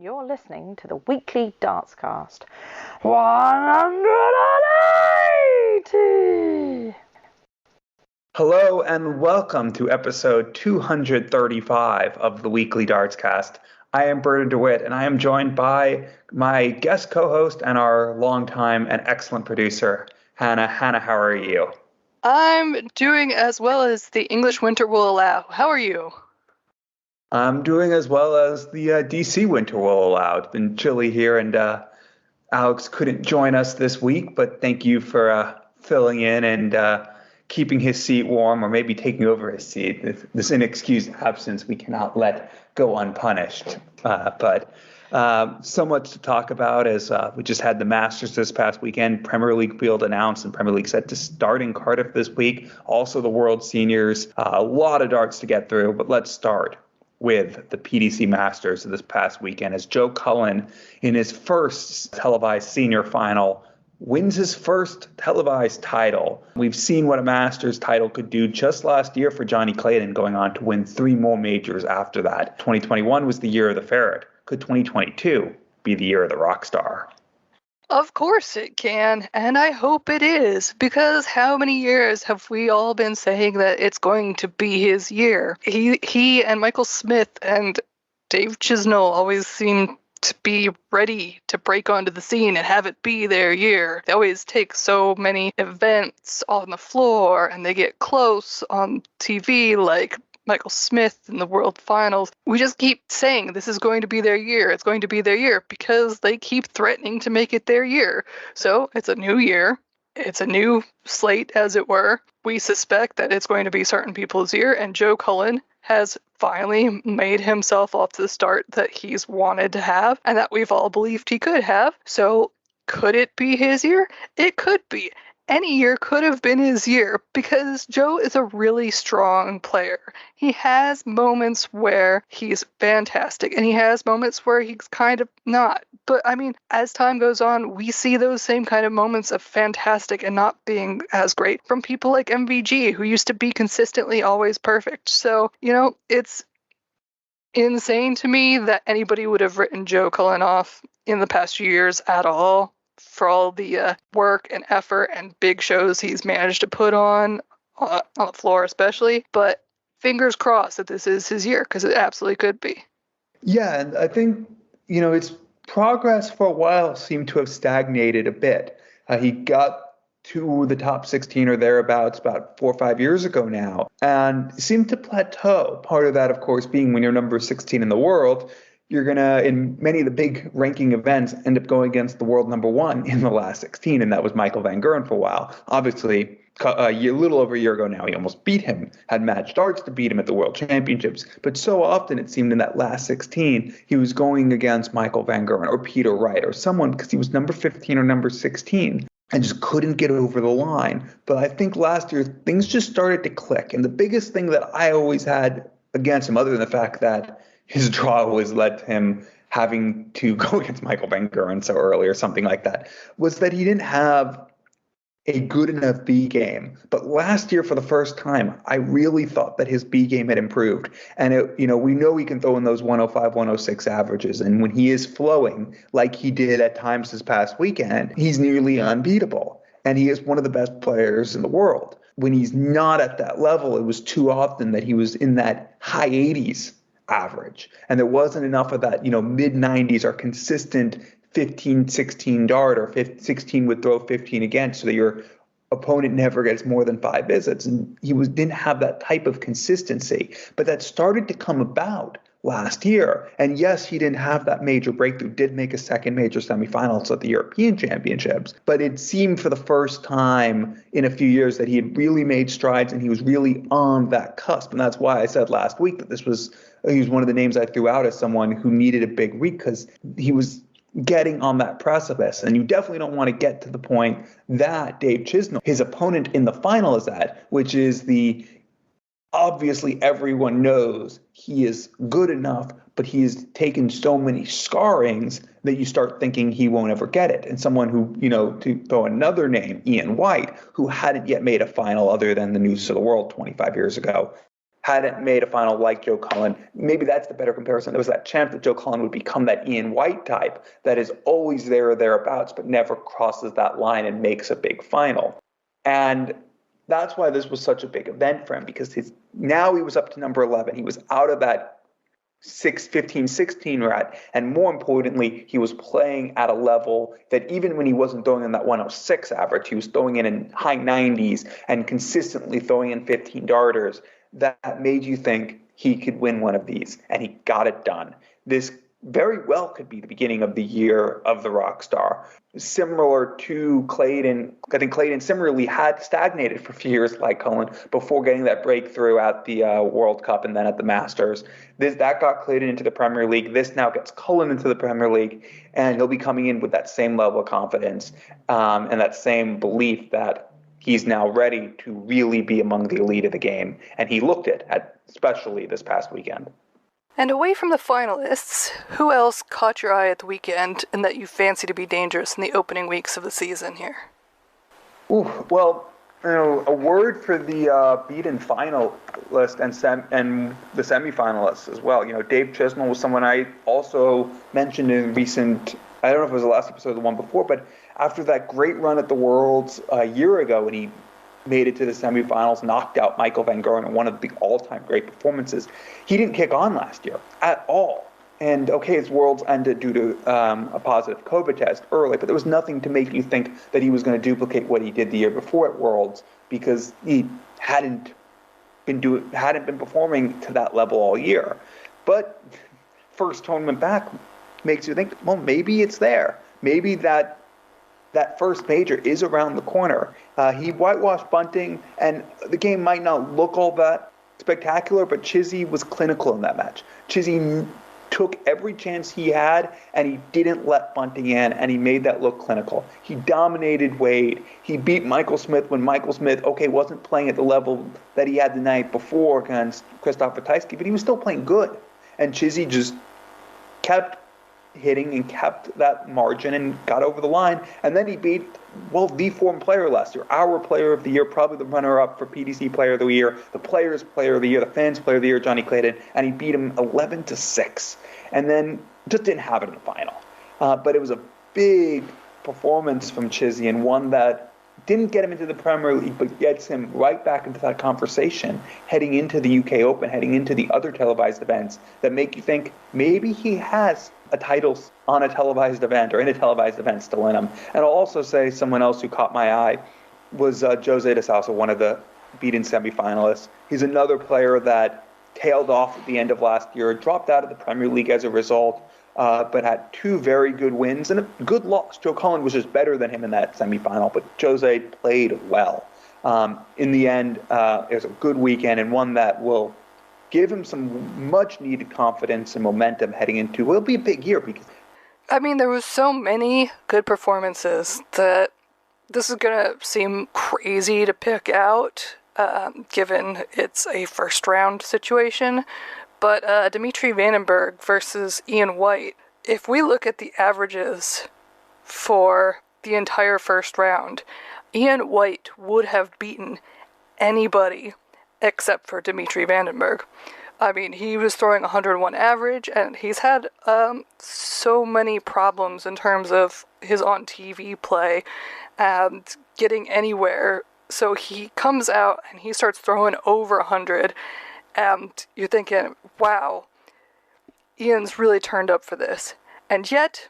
You're listening to the weekly Dartscast. 180! Hello and welcome to episode 235 of the weekly Dartscast. I am Burton DeWitt and I am joined by my guest co-host and our longtime and excellent producer, Hanna. Hanna, how are you? I'm doing as well as the English winter will allow. How are you? I'm doing as well as the DC winter will allow. It's been chilly here and Alex couldn't join us this week, but thank you for filling in and keeping his seat warm, or maybe taking over his seat. This inexcused absence we cannot let go unpunished. But so much to talk about as we just had the Masters this past weekend, Premier League field announced, and Premier League set to start in Cardiff this week. Also the World Seniors, a lot of darts to get through, but let's start with the PDC Masters this past weekend as Joe Cullen, in his first televised senior final, wins his first televised title. We've seen what a Masters title could do just last year for Johnny Clayton, going on to win 3 more majors after that. 2021 was the year of the Ferret. Could 2022 be the year of the rock star? Of course it can, and I hope it is, because how many years have we all been saying that it's going to be his year? He and Michael Smith and Dave Chisnell always seem to be ready to break onto the scene and have it be their year. They always take so many events on the floor and they get close on TV, like Michael Smith in the World Finals. We just keep saying this is going to be their year. It's going to be their year because they keep threatening to make it their year. So it's a new year. It's a new slate, as it were. We suspect that it's going to be certain people's year, and Joe Cullen has finally made himself off to the start that he's wanted to have and that we've all believed he could have. So could it be his year? It could be. Any year could have been his year because Joe is a really strong player. He has moments where he's fantastic and he has moments where he's kind of not. But I mean, as time goes on, we see those same kind of moments of fantastic and not being as great from people like MVG, who used to be consistently always perfect. So, it's insane to me that anybody would have written Joe Cullen off in the past few years at all, for all the work and effort and big shows he's managed to put on the floor especially. But fingers crossed that this is his year, because it absolutely could be. Yeah, and I think, its progress for a while seemed to have stagnated a bit. He got to the top 16 or thereabouts about 4 or 5 years ago now, and seemed to plateau. Part of that, of course, being when you're number 16 in the world, you're going to, in many of the big ranking events, end up going against the world number 1 in the last 16, and that was Michael van Gerwen for a while. Obviously, a little over a year ago now, he almost beat him, had matched darts to beat him at the World Championships. But so often it seemed in that last 16, he was going against Michael van Gerwen or Peter Wright or someone, because he was number 15 or number 16. And just couldn't get over the line. But I think last year, things just started to click. And the biggest thing that I always had against him, other than the fact that his draw always led to him having to go against Michael van Gerwen so early or something like that, was that he didn't have a good enough B game. But last year, for the first time, I really thought that his B game had improved. And, we know he can throw in those 105, 106 averages. And when he is flowing, like he did at times this past weekend, he's nearly unbeatable. And he is one of the best players in the world. When he's not at that level, it was too often that he was in that high 80s average. And there wasn't enough of that, mid 90s or consistent 15, 16 dart, or 16 would throw 15 against, so that your opponent never gets more than 5 visits. And he didn't have that type of consistency. But that started to come about last year. And yes, he didn't have that major breakthrough, did make a second major semifinals at the European Championships. But it seemed for the first time in a few years that he had really made strides and he was really on that cusp. And that's why I said last week that he was one of the names I threw out as someone who needed a big week, because he was getting on that precipice. And you definitely don't want to get to the point that Dave Chisnell, his opponent in the final, is at, which is obviously everyone knows he is good enough, but he has taken so many scarrings that you start thinking he won't ever get it. And someone who, to throw another name, Ian White, who hadn't yet made a final other than the News of the World 25 years ago, hadn't made a final like Joe Cullen. Maybe that's the better comparison. There was that chance that Joe Cullen would become that Ian White type that is always there or thereabouts, but never crosses that line and makes a big final. And that's why this was such a big event for him, because now he was up to number 11. He was out of that 15-16 rat. And more importantly, he was playing at a level that even when he wasn't throwing in that 106 average, he was throwing in high 90s and consistently throwing in 15 darters. That made you think he could win one of these, and he got it done. This very well could be the beginning of the year of the rock star. Similar to Clayton, I think Clayton similarly had stagnated for a few years like Cullen before getting that breakthrough at the World Cup and then at the Masters. That got Clayton into the Premier League. This now gets Cullen into the Premier League, and he'll be coming in with that same level of confidence and that same belief that he's now ready to really be among the elite of the game. And he looked it, especially this past weekend. And away from the finalists, who else caught your eye at the weekend and that you fancy to be dangerous in the opening weeks of the season here? Well, a word for the beaten finalist and the semifinalists as well. Dave Chisnell was someone I also mentioned in recent, I don't know if it was the last episode or the one before, but after that great run at the Worlds a year ago when he made it to the semifinals, knocked out Michael van Gerwen in one of the all-time great performances, he didn't kick on last year at all. And okay, his Worlds ended due to a positive COVID test early, but there was nothing to make you think that he was going to duplicate what he did the year before at Worlds, because he hadn't been performing to that level all year. But first tournament back makes you think, well, maybe it's there. Maybe that first major is around the corner. He whitewashed bunting, and the game might not look all that spectacular, but Chizzy was clinical in that match. Chizzy took every chance he had, and he didn't let bunting in, and he made that look clinical. He dominated Wade. He beat Michael Smith when Michael Smith, wasn't playing at the level that he had the night before against Krzysztof Ratajski, but he was still playing good. And Chizzy just kept hitting and kept that margin and got over the line. And then he beat, the form player last year, our player of the year, probably the runner-up for PDC player of the year, the players player of the year, the fans player of the year, Johnny Clayton, and he beat him 11-6. And then just didn't have it in the final. But it was a big performance from Chizzy, and one that didn't get him into the Premier League, but gets him right back into that conversation, heading into the UK Open, heading into the other televised events that make you think maybe he has a title on a televised event or in a televised event still in him. And I'll also say someone else who caught my eye was Jose de Sousa, one of the beaten semifinalists. He's another player that tailed off at the end of last year, dropped out of the Premier League as a result, but had two very good wins and a good loss. Joe Cullen was just better than him in that semifinal, but Jose played well. In the end, it was a good weekend, and one that will give him some much-needed confidence and momentum heading into what will be a big year. Because there was so many good performances that this is going to seem crazy to pick out, given it's a first-round situation. But Dimitri Vandenberg versus Ian White, if we look at the averages for the entire first round, Ian White would have beaten anybody except for Dimitri Vandenberg. He was throwing 101 average, and he's had so many problems in terms of his on-TV play and getting anywhere. So he comes out and he starts throwing over 100, and you're thinking, wow, Ian's really turned up for this. And yet,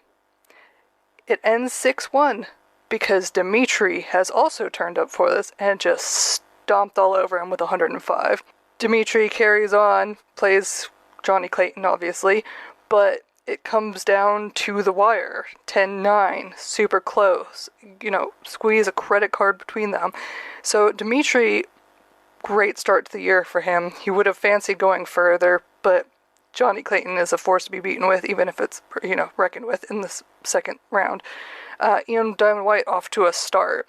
it ends 6-1, because Dimitri has also turned up for this and just stomped all over him with 105. Dimitri carries on, plays Johnny Clayton, obviously, but it comes down to the wire. 10-9, super close. Squeeze a credit card between them. So Dimitri, great start to the year for him. He would have fancied going further, but Johnny Clayton is a force to be beaten with, even if it's, reckoned with in this second round. Ian Diamond White off to a start.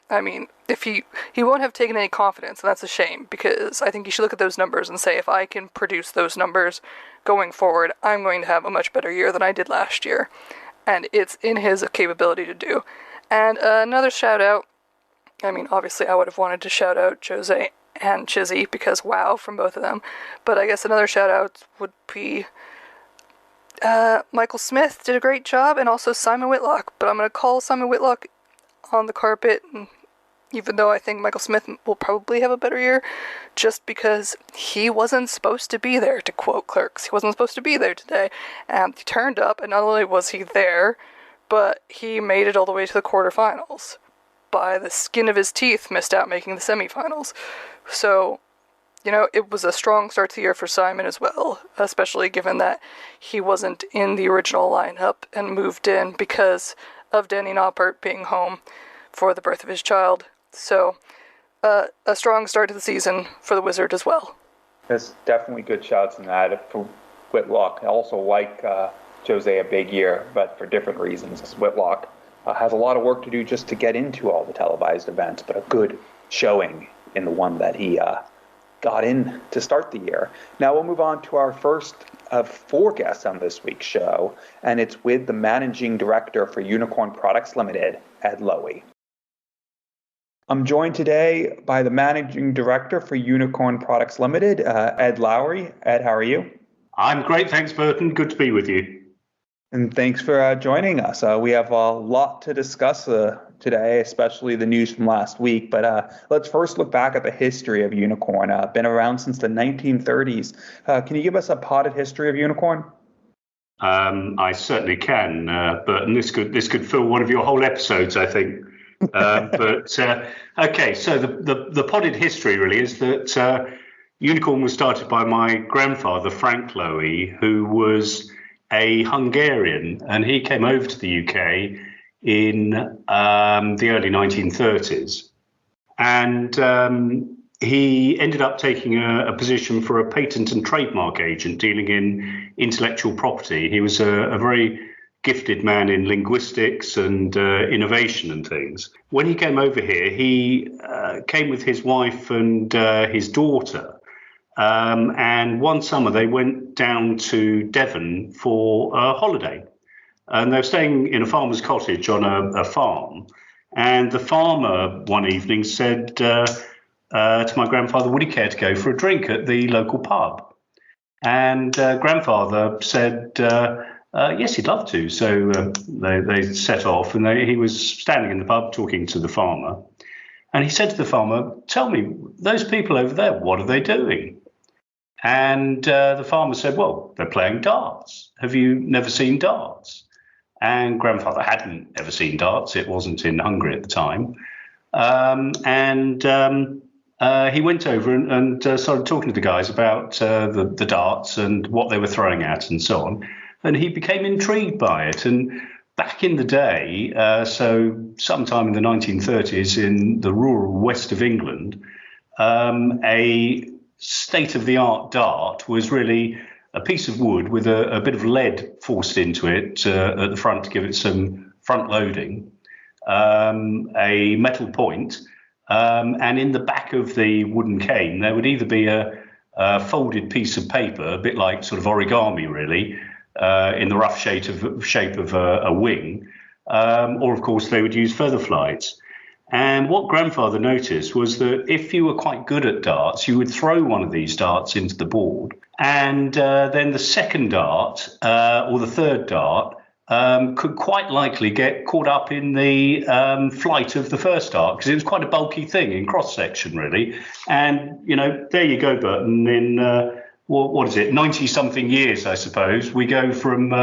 If he won't have taken any confidence, and that's a shame, because I think you should look at those numbers and say, if I can produce those numbers going forward, I'm going to have a much better year than I did last year. And it's in his capability to do. And another shout out, obviously I would have wanted to shout out Jose and Chizzy, because wow from both of them. But I guess another shout out would be Michael Smith did a great job, and also Simon Whitlock. But I'm going to call Simon Whitlock on the carpet, even though I think Michael Smith will probably have a better year, just because he wasn't supposed to be there, to quote Clerks. He wasn't supposed to be there today, and he turned up, and not only was he there, but he made it all the way to the quarterfinals. By the skin of his teeth, missed out making the semifinals. So, it was a strong start to the year for Simon as well, especially given that he wasn't in the original lineup and moved in because of Danny Noppert being home for the birth of his child. So, a strong start to the season for the Wizard as well. There's definitely good shouts in that for Whitlock. I also like Jose a big year, but for different reasons. Whitlock has a lot of work to do just to get into all the televised events, but a good showing in the one that he got in to start the year. Now we'll move on to our first of 4 guests on this week's show, and it's with the Managing Director for Unicorn Products Limited, Ed Lowy. I'm joined today by the Managing Director for Unicorn Products Limited, Ed Lowry. Ed, how are you? I'm great, thanks, Burton. Good to be with you. And thanks for joining us. We have a lot to discuss today, especially the news from last week. But let's first look back at the history of Unicorn. Been around since the 1930s. Can you give us a potted history of Unicorn? I certainly can, Burton. This could fill one of your whole episodes, I think. Okay, so the potted history really is that Unicorn was started by my grandfather, Frank Lowy, who was a Hungarian, and he came over to the UK in the early 1930s. And he ended up taking a position for a patent and trademark agent dealing in intellectual property. He was a very gifted man in linguistics and innovation and things. When he came over here, he came with his wife and his daughter. And one summer they went down to Devon for a holiday. And they were staying in a farmer's cottage on a farm. And the farmer one evening said to my grandfather, would he care to go for a drink at the local pub? And grandfather said, yes, he'd love to. So they set off, and he was standing in the pub talking to the farmer. And he said to the farmer, tell me, those people over there, what are they doing? And the farmer said, well, they're playing darts. Have you never seen darts? And grandfather hadn't ever seen darts. It wasn't in Hungary at the time. He went over and started talking to the guys about the darts and what they were throwing at and so on. And he became intrigued by it. And back in the day, so sometime in the 1930s in the rural west of England, a state-of-the-art dart was really a piece of wood with a bit of lead forced into it at the front to give it some front loading, a metal point, and in the back of the wooden cane there would either be a folded piece of paper, a bit like sort of origami really, in the rough shape of a wing, or of course they would use feather flights. And what grandfather noticed was that if you were quite good at darts, you would throw one of these darts into the board, and then the second dart or the third dart could quite likely get caught up in the flight of the first dart, because it was quite a bulky thing in cross section really. And there you go, Burton. In what is it, 90-something years, I suppose, we go from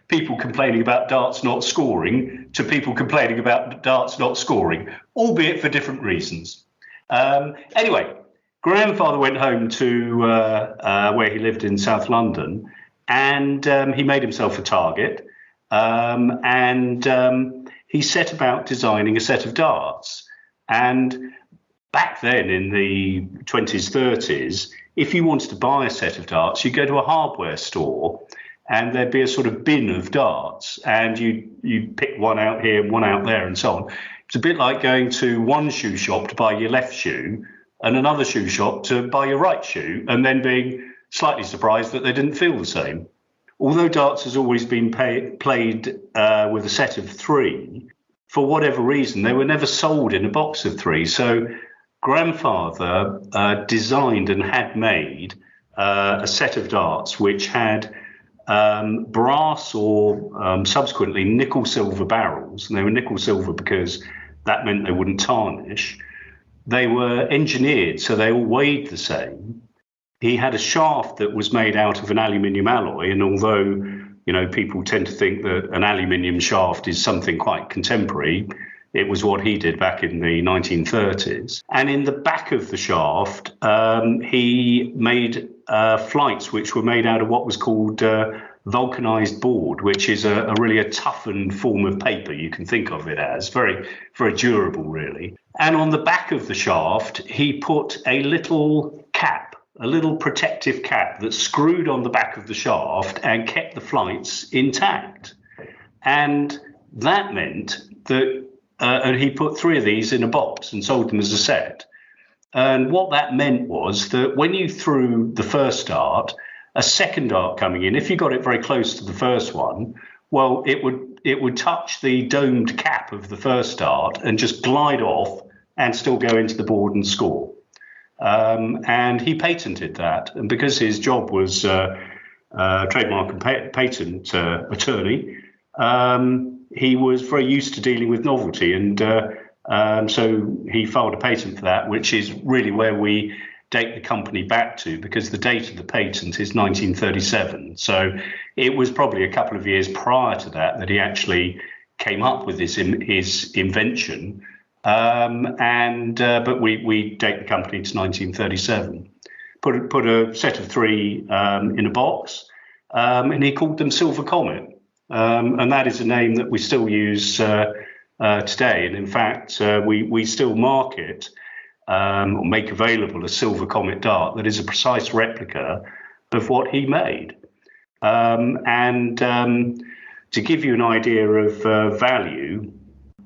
people complaining about darts not scoring to people complaining about darts not scoring, albeit for different reasons. Anyway, grandfather went home to where he lived in South London, and he made himself a target, and he set about designing a set of darts. And back then in the 20s, 30s, if you wanted to buy a set of darts, you'd go to a hardware store and there'd be a sort of bin of darts, and you'd pick one out here and one out there and so on. It's a bit like going to one shoe shop to buy your left shoe and another shoe shop to buy your right shoe, and then being slightly surprised that they didn't feel the same. Although darts has always been played with a set of 3, for whatever reason, they were never sold in a box of 3. So grandfather designed and had made a set of darts which had brass or subsequently nickel-silver barrels. And they were nickel-silver because that meant they wouldn't tarnish. They were engineered so they all weighed the same. He had a shaft that was made out of an aluminium alloy, and although people tend to think that an aluminium shaft is something quite contemporary, it was what he did back in the 1930s. And in the back of the shaft, he made flights which were made out of what was called vulcanized board, which is really a toughened form of paper. You can think of it as very, very durable, really. And on the back of the shaft, he put a little cap, a little protective cap that screwed on the back of the shaft and kept the flights intact. And that meant that and he put 3 of these in a box and sold them as a set. And what that meant was that when you threw the first dart, a second dart coming in, if you got it very close to the first one, well, it would touch the domed cap of the first dart and just glide off and still go into the board and score. And he patented that. And because his job was trademark and patent attorney, he was very used to dealing with novelty, and so he filed a patent for that, which is really where we date the company back to, because the date of the patent is 1937. So it was probably a couple of years prior to that he actually came up with his invention, but we date the company to 1937. Put a set of 3 in a box, and he called them Silver Comet. And that is a name that we still use today. And in fact, we still market or make available a Silver Comet dart that is a precise replica of what he made. To give you an idea of value,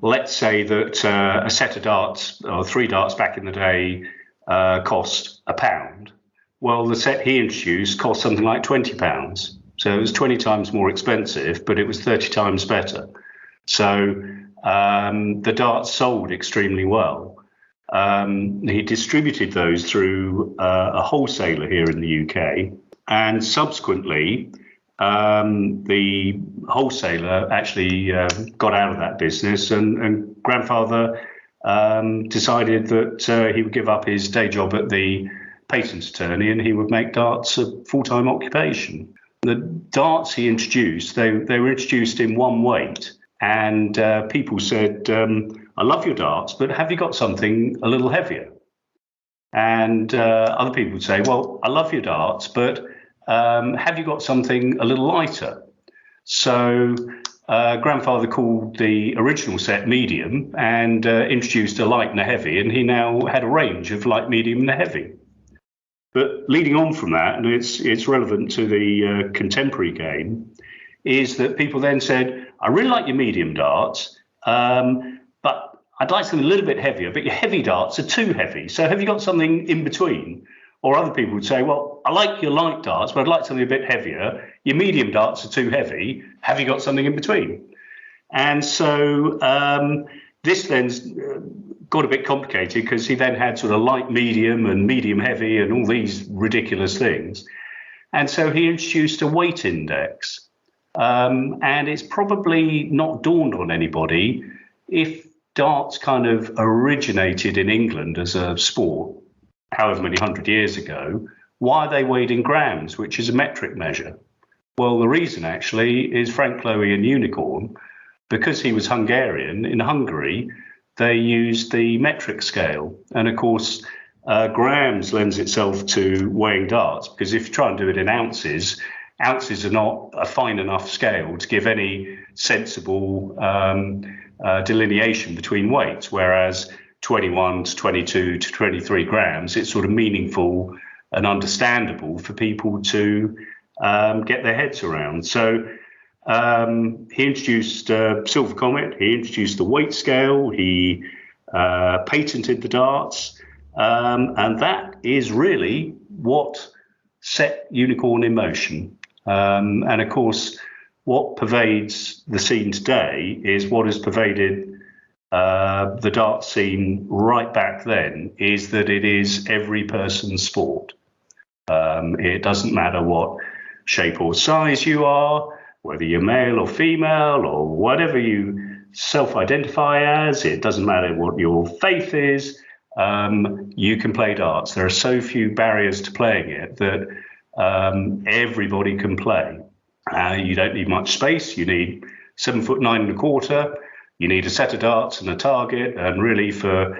let's say that a set of darts, or 3 darts back in the day, cost £1. Well, the set he introduced cost something like £20. So it was 20 times more expensive, but it was 30 times better. So the darts sold extremely well. He distributed those through a wholesaler here in the UK. And subsequently, the wholesaler actually got out of that business, and grandfather decided that he would give up his day job at the patent attorney and he would make darts a full-time occupation. The darts he introduced, they were introduced in one weight, and people said, I love your darts, but have you got something a little heavier? And other people would say, well, I love your darts, but have you got something a little lighter? So grandfather called the original set medium and introduced a light and a heavy, and he now had a range of light, medium, and a heavy. But leading on from that, and it's relevant to the contemporary game, is that people then said, I really like your medium darts, but I'd like something a little bit heavier, but your heavy darts are too heavy. So have you got something in between? Or other people would say, well, I like your light darts, but I'd like something a bit heavier. Your medium darts are too heavy. Have you got something in between? And so this then got a bit complicated, because he then had sort of light medium and medium heavy and all these ridiculous things. And so he introduced a weight index. And it's probably not dawned on anybody, if darts kind of originated in England as a sport, however many 100 years ago, why are they weighed in grams, which is a metric measure? Well, the reason actually is Frank Lowy and Unicorn, because he was Hungarian. In Hungary, they used the metric scale. And of course, grams lends itself to weighing darts, because if you try and do it in ounces, ounces are not a fine enough scale to give any sensible delineation between weights, whereas 21 to 22 to 23 grams, it's sort of meaningful and understandable for people to get their heads around. So he introduced Silver Comet, he introduced the weight scale, he patented the darts, and that is really what set Unicorn in motion. And of course, what pervades the scene today is what has pervaded the dart scene right back then is that it is every person's sport. It doesn't matter what shape or size you are, whether you're male or female or whatever you self-identify as. It doesn't matter what your faith is. You can play darts. There are so few barriers to playing it that everybody can play. You don't need much space. You need 7 foot 9 1/4. You need a set of darts and a target, and really for,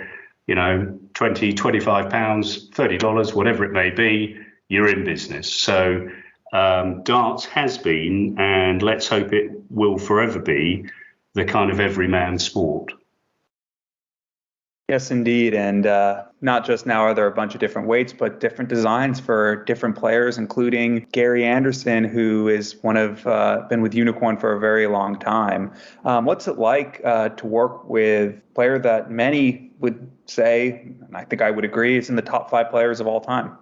£20, £25, $30, whatever it may be, you're in business. So darts has been, and let's hope it will forever be, the kind of everyman sport. Yes, indeed. And not just now are there a bunch of different weights, but different designs for different players, including Gary Anderson, who is been with Unicorn for a very long time. What's it like to work with a player that many would say, and I think I would agree, is in the top 5 players of all time?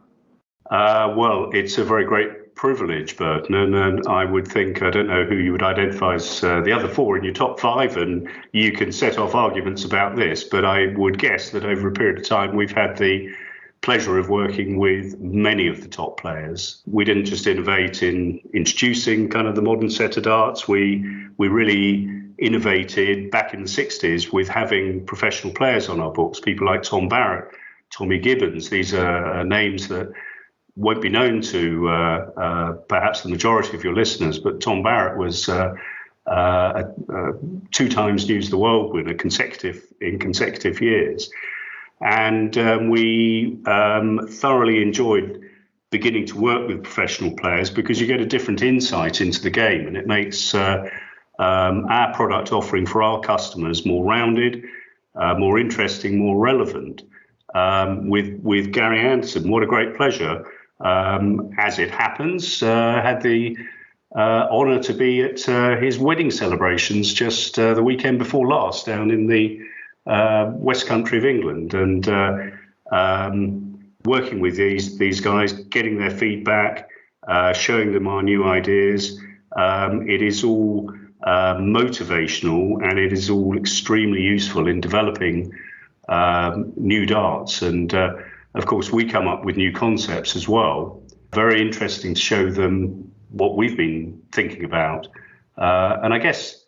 Well, it's a very great privilege, Burton, and I would think, I don't know who you would identify as the other 4 in your top 5, and you can set off arguments about this, but I would guess that over a period of time we've had the pleasure of working with many of the top players. We didn't just innovate in introducing kind of the modern set of darts, we really innovated back in the 60s with having professional players on our books, people like Tom Barrett, Tommy Gibbons. These are names that won't be known to perhaps the majority of your listeners, but Tom Barrett was a 2 times News of the World winner in consecutive years. And we thoroughly enjoyed beginning to work with professional players because you get a different insight into the game, and it makes our product offering for our customers more rounded, more interesting, more relevant. With Gary Anderson, what a great pleasure. As it happens, had the honour to be at his wedding celebrations just the weekend before last down in the West Country of England, and working with these guys, getting their feedback, showing them our new ideas. It is all motivational, and it is all extremely useful in developing new darts. And of course, we come up with new concepts as well. Very interesting to show them what we've been thinking about. And I guess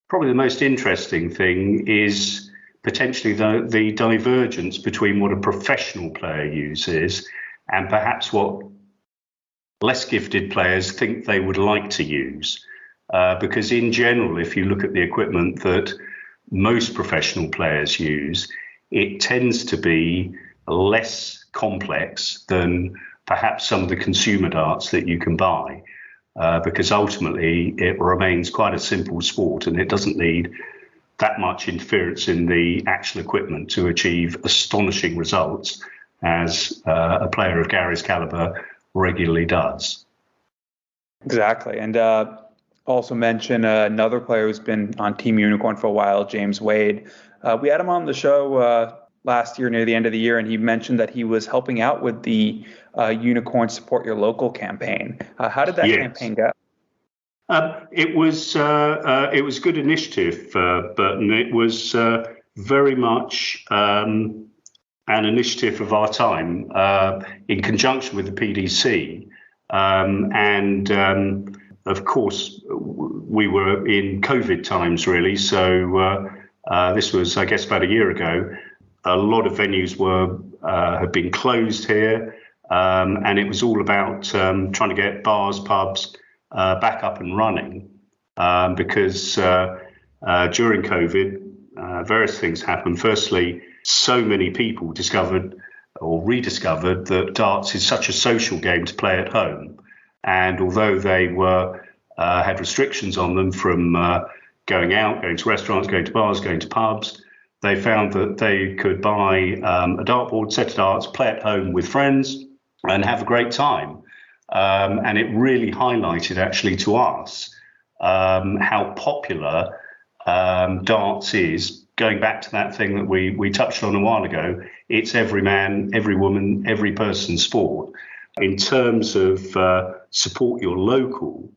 probably the most interesting thing is potentially the divergence between what a professional player uses and perhaps what less gifted players think they would like to use. Because in general, if you look at the equipment that most professional players use, it tends to be less complex than perhaps some of the consumer darts that you can buy, because ultimately it remains quite a simple sport and it doesn't need that much interference in the actual equipment to achieve astonishing results, as a player of Gary's caliber regularly does. Exactly. And also mention another player who's been on Team Unicorn for a while, James Wade. We had him on the show last year near the end of the year, and he mentioned that he was helping out with the Unicorn Support Your Local campaign. How did that campaign go? It was a good initiative, Burton. It was very much an initiative of our time in conjunction with the PDC. And of course, we were in COVID times, really. So this was, I guess, about a year ago. A lot of venues had been closed here, and it was all about trying to get bars, pubs back up and running, because during COVID, various things happened. Firstly, so many people discovered or rediscovered that darts is such a social game to play at home, and although they had restrictions on them from going out, going to restaurants, going to bars, going to pubs, they found that they could buy a dartboard, set of darts, play at home with friends and have a great time. And it really highlighted actually to us how popular darts is. Going back to that thing that we touched on a while ago, it's every man, every woman, every person sport. In terms of support your local,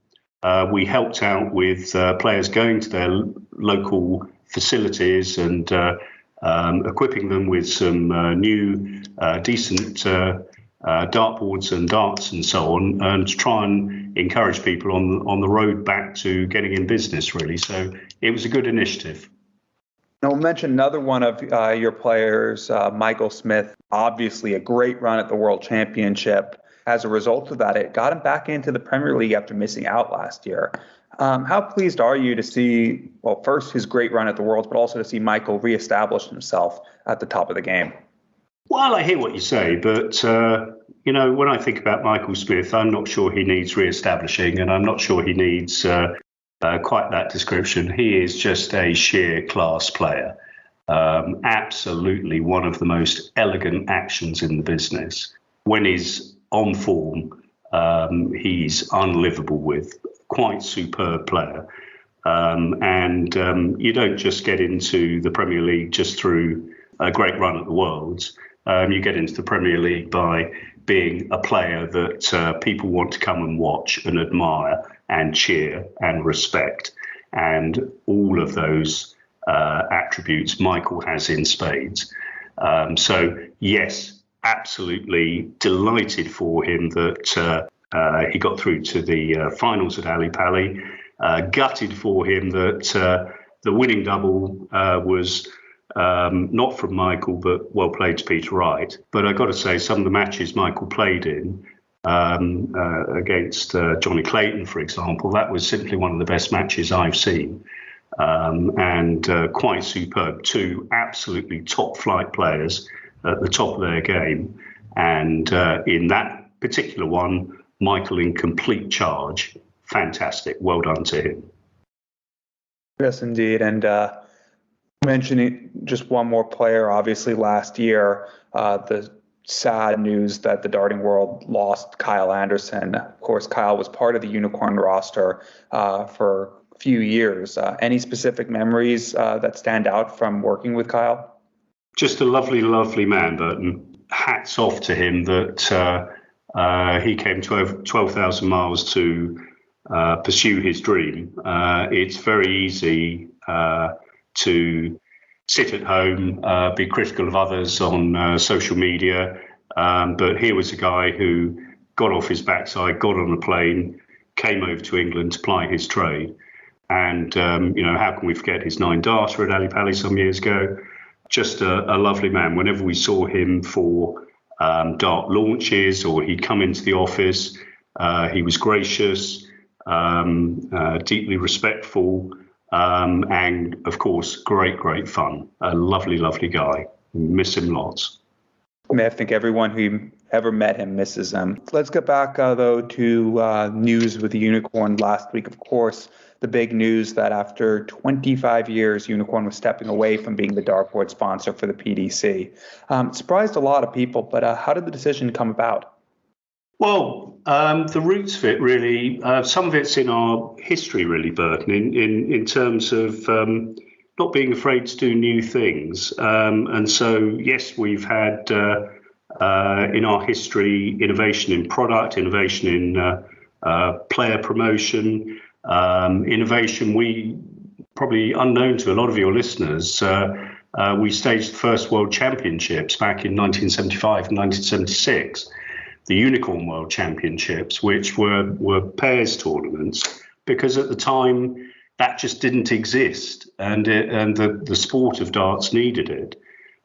we helped out with players going to their local facilities and equipping them with some new decent dartboards and darts and so on, and to try and encourage people on the road back to getting in business, really. So it was a good initiative. Now, we'll mention another one of your players, Michael Smith. Obviously, a great run at the World Championship. As a result of that, it got him back into the Premier League after missing out last year. How pleased are you to see, well, first his great run at the Worlds, but also to see Michael reestablish himself at the top of the game? Well, I hear what you say, but, when I think about Michael Smith, I'm not sure he needs re-establishing, and I'm not sure he needs quite that description. He is just a sheer class player. Absolutely one of the most elegant actions in the business. When he's on form, he's unlivable with. Quite superb player. And you don't just get into the Premier League just through a great run at the Worlds. You get into the Premier League by being a player that people want to come and watch and admire and cheer and respect. And all of those attributes Michael has in spades. So, yes, absolutely delighted for him that he got through to the finals at Ali Pali. Gutted for him that the winning double was not from Michael, but well played to Peter Wright. But I got to say, some of the matches Michael played in against Johnny Clayton, for example, that was simply one of the best matches I've seen. And quite superb. Two absolutely top flight players at the top of their game. And in that particular one, Michael in complete charge. Fantastic. Well done to him. Yes, indeed. And mentioning just one more player, obviously last year, the sad news that the darting world lost Kyle Anderson. Of course, Kyle was part of the Unicorn roster for a few years. Any specific memories that stand out from working with Kyle? Just a lovely, lovely man, Burton. Hats off to him that he came 12,000 miles to pursue his dream. It's very easy to sit at home, be critical of others on social media. But here was a guy who got off his backside, got on a plane, came over to England to ply his trade. And, how can we forget his 9-darter at Ali Pali some years ago? Just a lovely man. Whenever we saw him for dart launches or he'd come into the office, he was gracious, deeply respectful, and of course, great fun. A lovely, lovely guy. Miss him lots. I think everyone who ever met him misses him. Let's get back, though, to news with the Unicorn last week. Of course, the big news that after 25 years, Unicorn was stepping away from being the dartboard sponsor for the PDC. It surprised a lot of people, but how did the decision come about? Well, the roots of it really, some of it's in our history, really, Burton, in terms of not being afraid to do new things. And so, yes, we've had in our history innovation in product, innovation in player promotion, innovation. We probably unknown to a lot of your listeners, we staged the first World Championships back in 1975 and 1976. The Unicorn World Championships, which were pairs tournaments, because at the time that just didn't exist, and the sport of darts needed it.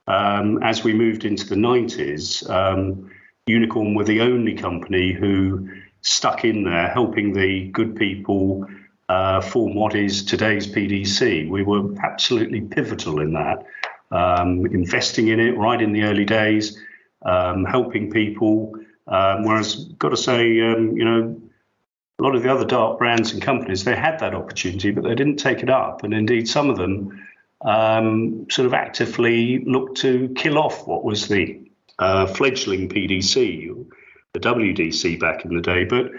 As we moved into the 90s, Unicorn were the only company who stuck in there, helping the good people form what is today's PDC. We were absolutely pivotal in that, investing in it right in the early days, helping people. Whereas, got to say, a lot of the other dart brands and companies, they had that opportunity, but they didn't take it up. And indeed, some of them sort of actively looked to kill off what was the fledgling PDC, the WDC back in the day. But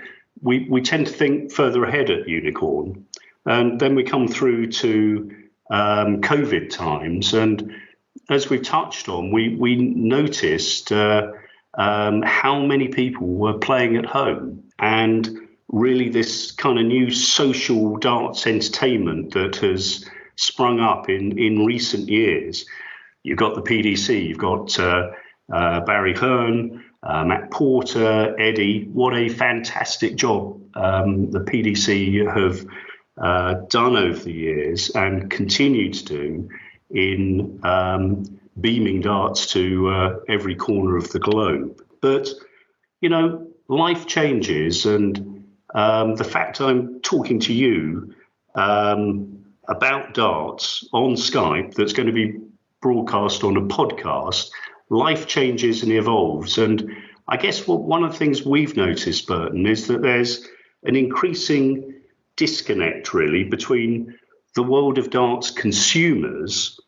we tend to think further ahead at Unicorn. And then we come through to COVID times. And as we've touched on, we noticed how many people were playing at home, and really this kind of new social darts entertainment that has sprung up in recent years. You've got the PDC, you've got Barry Hearn, Matt Porter, Eddie. What a fantastic job the PDC have done over the years and continue to do in beaming darts to every corner of the globe. But, life changes, and the fact I'm talking to you about darts on Skype that's going to be broadcast on a podcast, life changes and evolves. And I guess one of the things we've noticed, Burton, is that there's an increasing disconnect, really, between the world of darts consumers,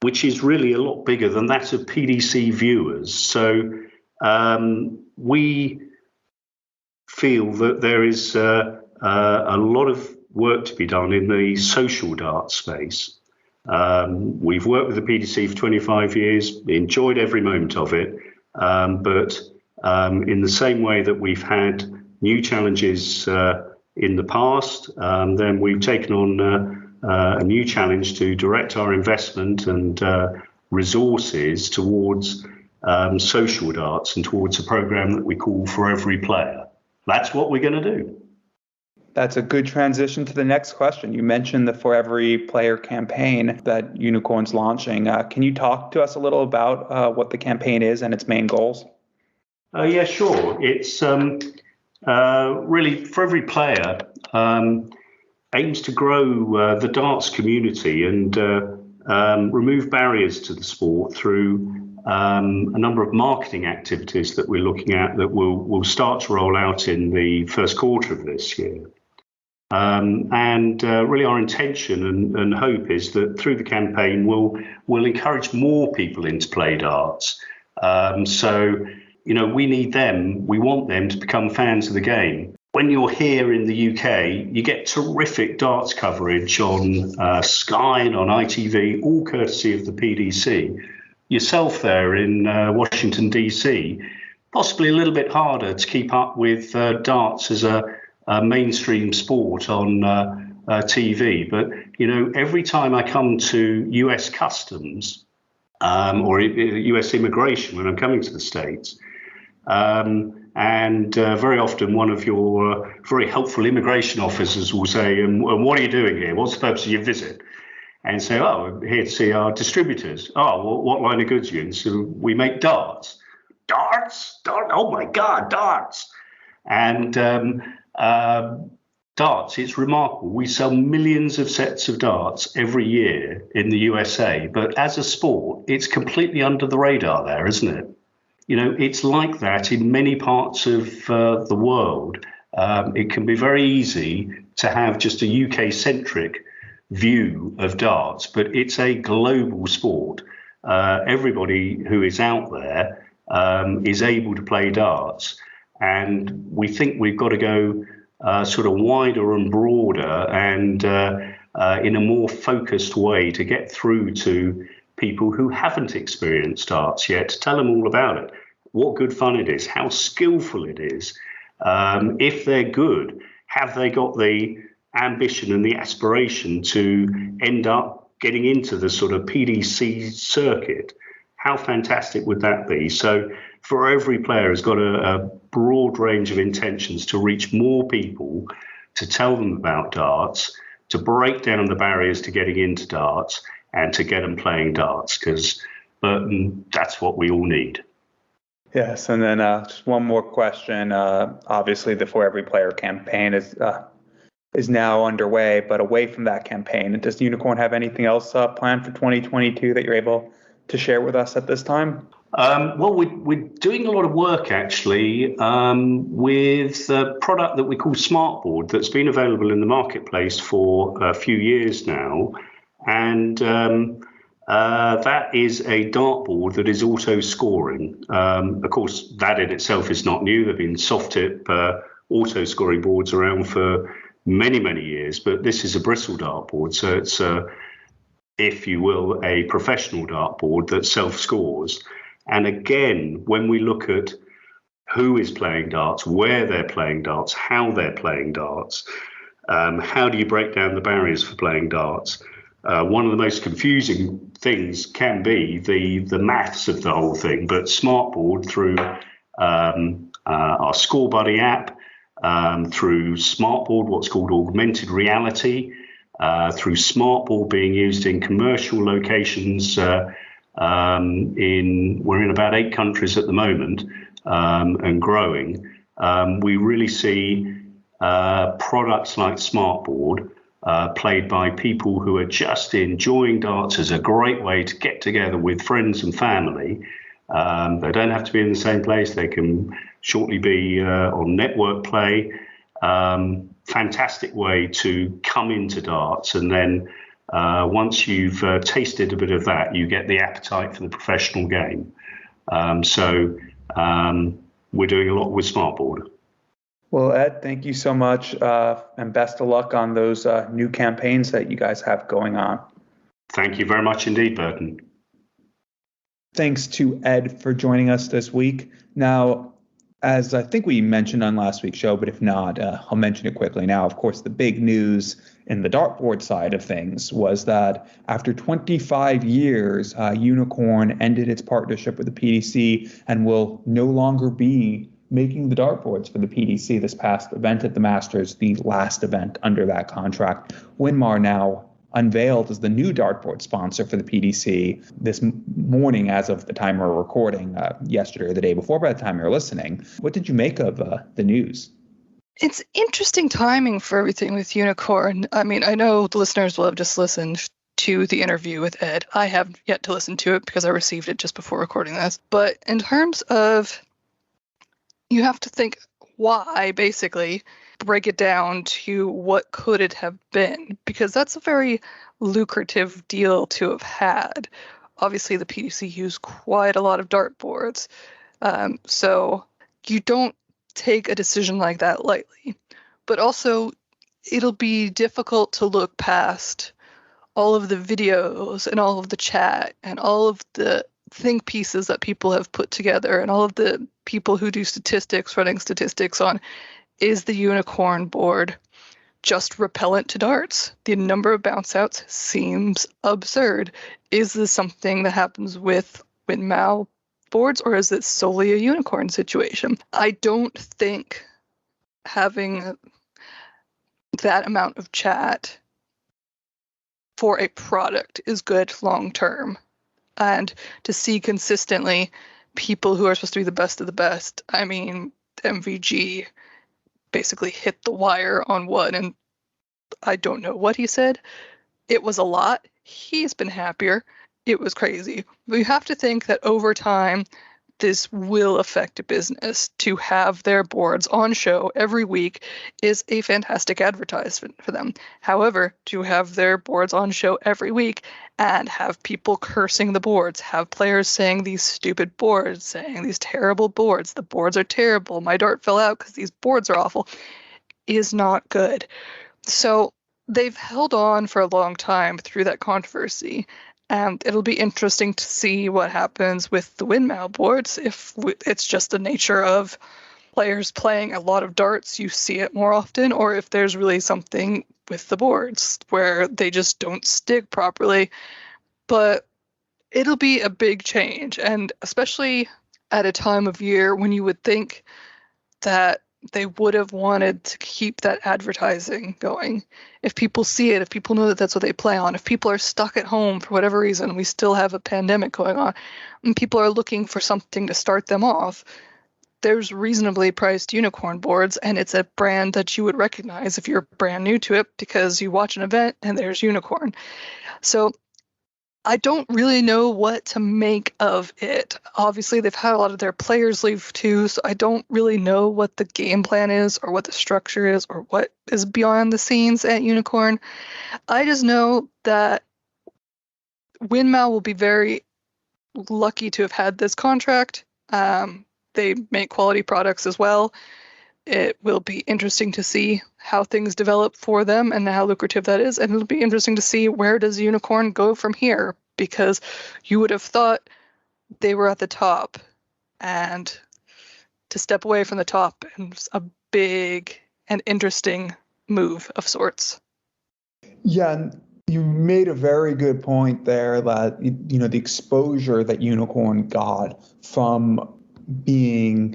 which is really a lot bigger than that of PDC viewers. So we feel that there is a lot of work to be done in the social darts space. We've worked with the PDC for 25 years, enjoyed every moment of it, but in the same way that we've had new challenges in the past, then we've taken on a new challenge to direct our investment and resources towards social darts and towards a program that we call For Every Player. That's what we're going to do. That's a good transition to the next question. You mentioned the For Every Player campaign that Unicorn's launching. Can you talk to us a little about what the campaign is and its main goals? Yeah, sure. It's really For Every Player aims to grow the darts community and remove barriers to the sport through a number of marketing activities that we're looking at that will start to roll out in the first quarter of this year. And really our intention and hope is that through the campaign we'll encourage more people into play darts. So, we need them, we want them to become fans of the game. When you're here in the UK, you get terrific darts coverage on Sky and on ITV, all courtesy of the PDC. Yourself there in Washington, DC, possibly a little bit harder to keep up with darts as a mainstream sport on TV. But, every time I come to US Customs or US Immigration when I'm coming to the States, and very often one of your very helpful immigration officers will say, what are you doing here? What's the purpose of your visit? And say, we're here to see our distributors. Well, what line of goods are you in? So we make darts. Darts? Oh, my God, darts. And darts, it's remarkable. We sell millions of sets of darts every year in the USA. But as a sport, it's completely under the radar there, isn't it? It's like that in many parts of the world. It can be very easy to have just a UK-centric view of darts, but it's a global sport. Everybody who is out there is able to play darts, and we think we've got to go sort of wider and broader and in a more focused way to get through to people who haven't experienced darts yet, to tell them all about it, what good fun it is, how skillful it is. If they're good, have they got the ambition and the aspiration to end up getting into the sort of PDC circuit? How fantastic would that be? So For Every Player has got a broad range of intentions to reach more people, to tell them about darts, to break down the barriers to getting into darts, and to get them playing darts, because Burton, that's what we all need. Yes, and then just one more question. Obviously, the For Every Player campaign is now underway, but away from that campaign, does Unicorn have anything else planned for 2022 that you're able to share with us at this time? Well, we're doing a lot of work, actually, with a product that we call Smartboard that's been available in the marketplace for a few years now. And that is a dartboard that is auto-scoring. Of course, that in itself is not new. There have been soft-tip auto-scoring boards around for many, many years, but this is a bristle dartboard. So it's, if you will, a professional dartboard that self-scores. And again, when we look at who is playing darts, where they're playing darts, how they're playing darts, how do you break down the barriers for playing darts? one of the most confusing things can be the maths of the whole thing. But Smartboard, through our Score Buddy app, through Smartboard, what's called augmented reality, through Smartboard being used in commercial locations. We're in about 8 countries at the moment, and growing. We really see products like Smartboard played by people who are just enjoying darts as a great way to get together with friends and family. They don't have to be in the same place. They can shortly be on network play. Fantastic way to come into darts, and then once you've tasted a bit of that, you get the appetite for the professional game. So we're doing a lot with Smartboard. Well, Ed, thank you so much, and best of luck on those new campaigns that you guys have going on. Thank you very much indeed, Burton. Thanks to Ed for joining us this week. Now, as I think we mentioned on last week's show, but if not, I'll mention it quickly now. Of course, the big news in the dartboard side of things was that after 25 years, Unicorn ended its partnership with the PDC and will no longer be making the dartboards for the PDC. This past event at the Masters, the last event under that contract. Winmar now unveiled as the new dartboard sponsor for the PDC this morning, as of the time we're recording, yesterday or the day before by the time you're listening. What did you make of the news? It's interesting timing for everything with Unicorn. I mean, I know the listeners will have just listened to the interview with Ed. I have yet to listen to it because I received it just before recording this. But in terms of, you have to think why, basically, break it down to what could it have been, because that's a very lucrative deal to have had. Obviously, the PDC used quite a lot of dartboards, so you don't take a decision like that lightly. But also, it'll be difficult to look past all of the videos and all of the chat and all of the think pieces that people have put together and all of the people who do statistics, running statistics on, is the Unicorn board just repellent to darts? The number of bounce outs seems absurd. Is this something that happens with windmill boards, or is it solely a Unicorn situation? I don't think having that amount of chat for a product is good long term. And to see consistently people who are supposed to be the best of the best, I mean, MVG basically hit the wire on one, and I don't know what he said. It was a lot. He's been happier. It was crazy. We have to think that over time, this will affect a business. To have their boards on show every week is a fantastic advertisement for them. However, to have their boards on show every week and have people cursing the boards, have players saying these stupid boards, saying these terrible boards, the boards are terrible, my dart fell out because these boards are awful, is not good. So they've held on for a long time through that controversy. And it'll be interesting to see what happens with the windmill boards. If it's just the nature of players playing a lot of darts, you see it more often, or if there's really something with the boards where they just don't stick properly. But it'll be a big change, and especially at a time of year when you would think that they would have wanted to keep that advertising going. If people see it, if people know that that's what they play on, if people are stuck at home for whatever reason, we still have a pandemic going on, and people are looking for something to start them off, there's reasonably priced Unicorn boards, and it's a brand that you would recognize if you're brand new to it because you watch an event and there's Unicorn. So I don't really know what to make of it. Obviously, they've had a lot of their players leave too, so I don't really know what the game plan is or what the structure is or what is beyond the scenes at Unicorn. I just know that Windmill will be very lucky to have had this contract. They make quality products as well. It will be interesting to see how things develop for them and how lucrative that is. And it'll be interesting to see where does Unicorn go from here, because you would have thought they were at the top, and to step away from the top is a big and interesting move of sorts. Yeah, You made a very good point there that, the exposure that Unicorn got from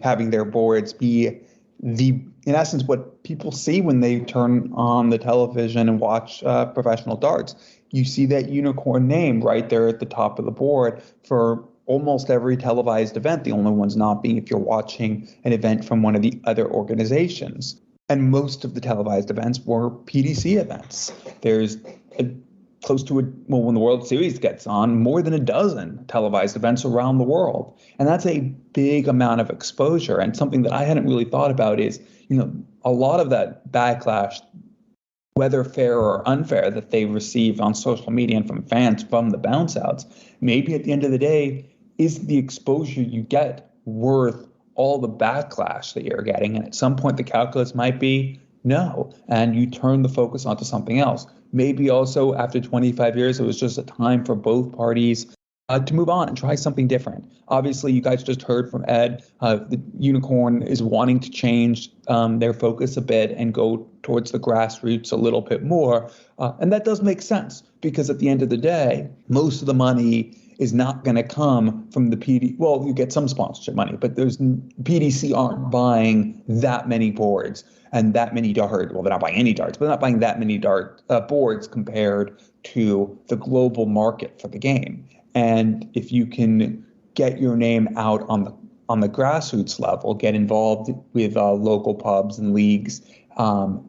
having their boards be in essence, what people see when they turn on the television and watch professional darts. You see that Unicorn name right there at the top of the board for almost every televised event. The only ones not being if you're watching an event from one of the other organizations. And most of the televised events were PDC events. There's when the World Series gets on, more than a dozen televised events around the world. And that's a big amount of exposure. And something that I hadn't really thought about is, a lot of that backlash, whether fair or unfair, that they receive on social media and from fans from the bounce outs, maybe at the end of the day, is the exposure you get worth all the backlash that you're getting? And at some point, the calculus might be no, and you turn the focus onto something else. Maybe also after 25 years, it was just a time for both parties to move on and try something different. Obviously, you guys just heard from Ed. The Unicorn is wanting to change their focus a bit and go towards the grassroots a little bit more. And that does make sense because at the end of the day, most of the money is not going to come from the PD. Well, you get some sponsorship money, but PDC aren't buying that many boards and that many darts. Well, they're not buying any darts, but they're not buying that many boards compared to the global market for the game. And if you can get your name out on the grassroots level, get involved with local pubs and leagues, and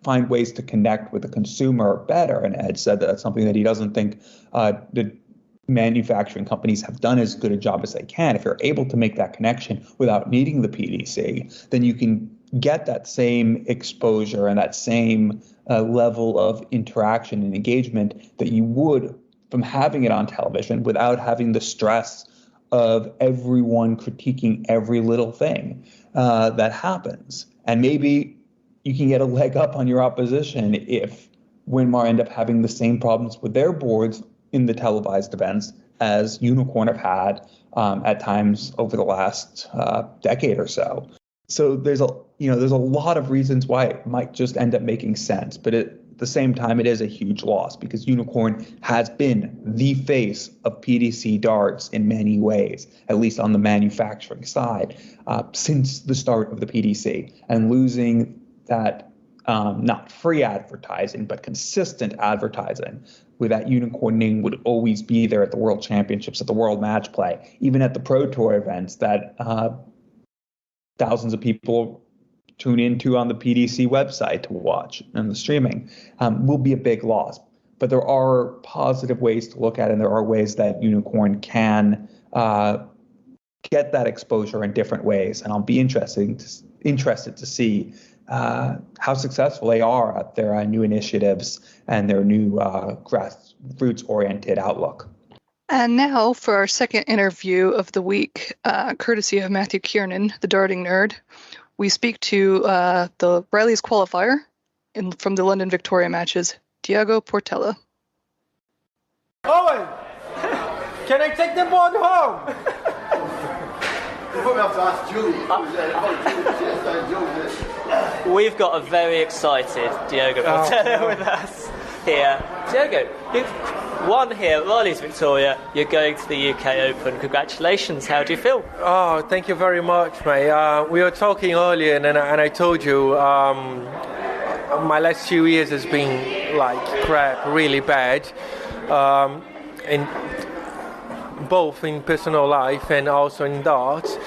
find ways to connect with the consumer better. And Ed said that's something that he doesn't think the manufacturing companies have done as good a job as they can. If you're able to make that connection without needing the PDC, then you can get that same exposure and that same level of interaction and engagement that you would from having it on television without having the stress of everyone critiquing every little thing that happens. And maybe you can get a leg up on your opposition if Winmar end up having the same problems with their boards in the televised events as Unicorn have had at times over the last decade or so. So there's a lot of reasons why it might just end up making sense, but at the same time, it is a huge loss because Unicorn has been the face of PDC darts in many ways, at least on the manufacturing side, since the start of the PDC. And losing that not free advertising, but consistent advertising with that Unicorn name would always be there at the World Championships, at the World Match Play, even at the Pro Tour events that thousands of people tune into on the PDC website to watch and the streaming will be a big loss. But there are positive ways to look at it, and there are ways that Unicorn can get that exposure in different ways. And I'll be interested to see how successful they are at their new initiatives and their new grassroots-oriented outlook. And now for our second interview of the week, courtesy of Matthew Kiernan, the darting nerd. We speak to the Riley's qualifier from the London Victoria matches, Diogo Portela. Owen, can I take the board home? You probably have to ask Julie. We've got a very excited Diogo Portela with us here. Diogo, you've won here at Riley's Victoria. You're going to the UK Open. Congratulations. How do you feel? Oh, thank you very much, mate. We were talking earlier, and I told you my last 2 years has been like crap, really bad, in both in personal life and also in darts.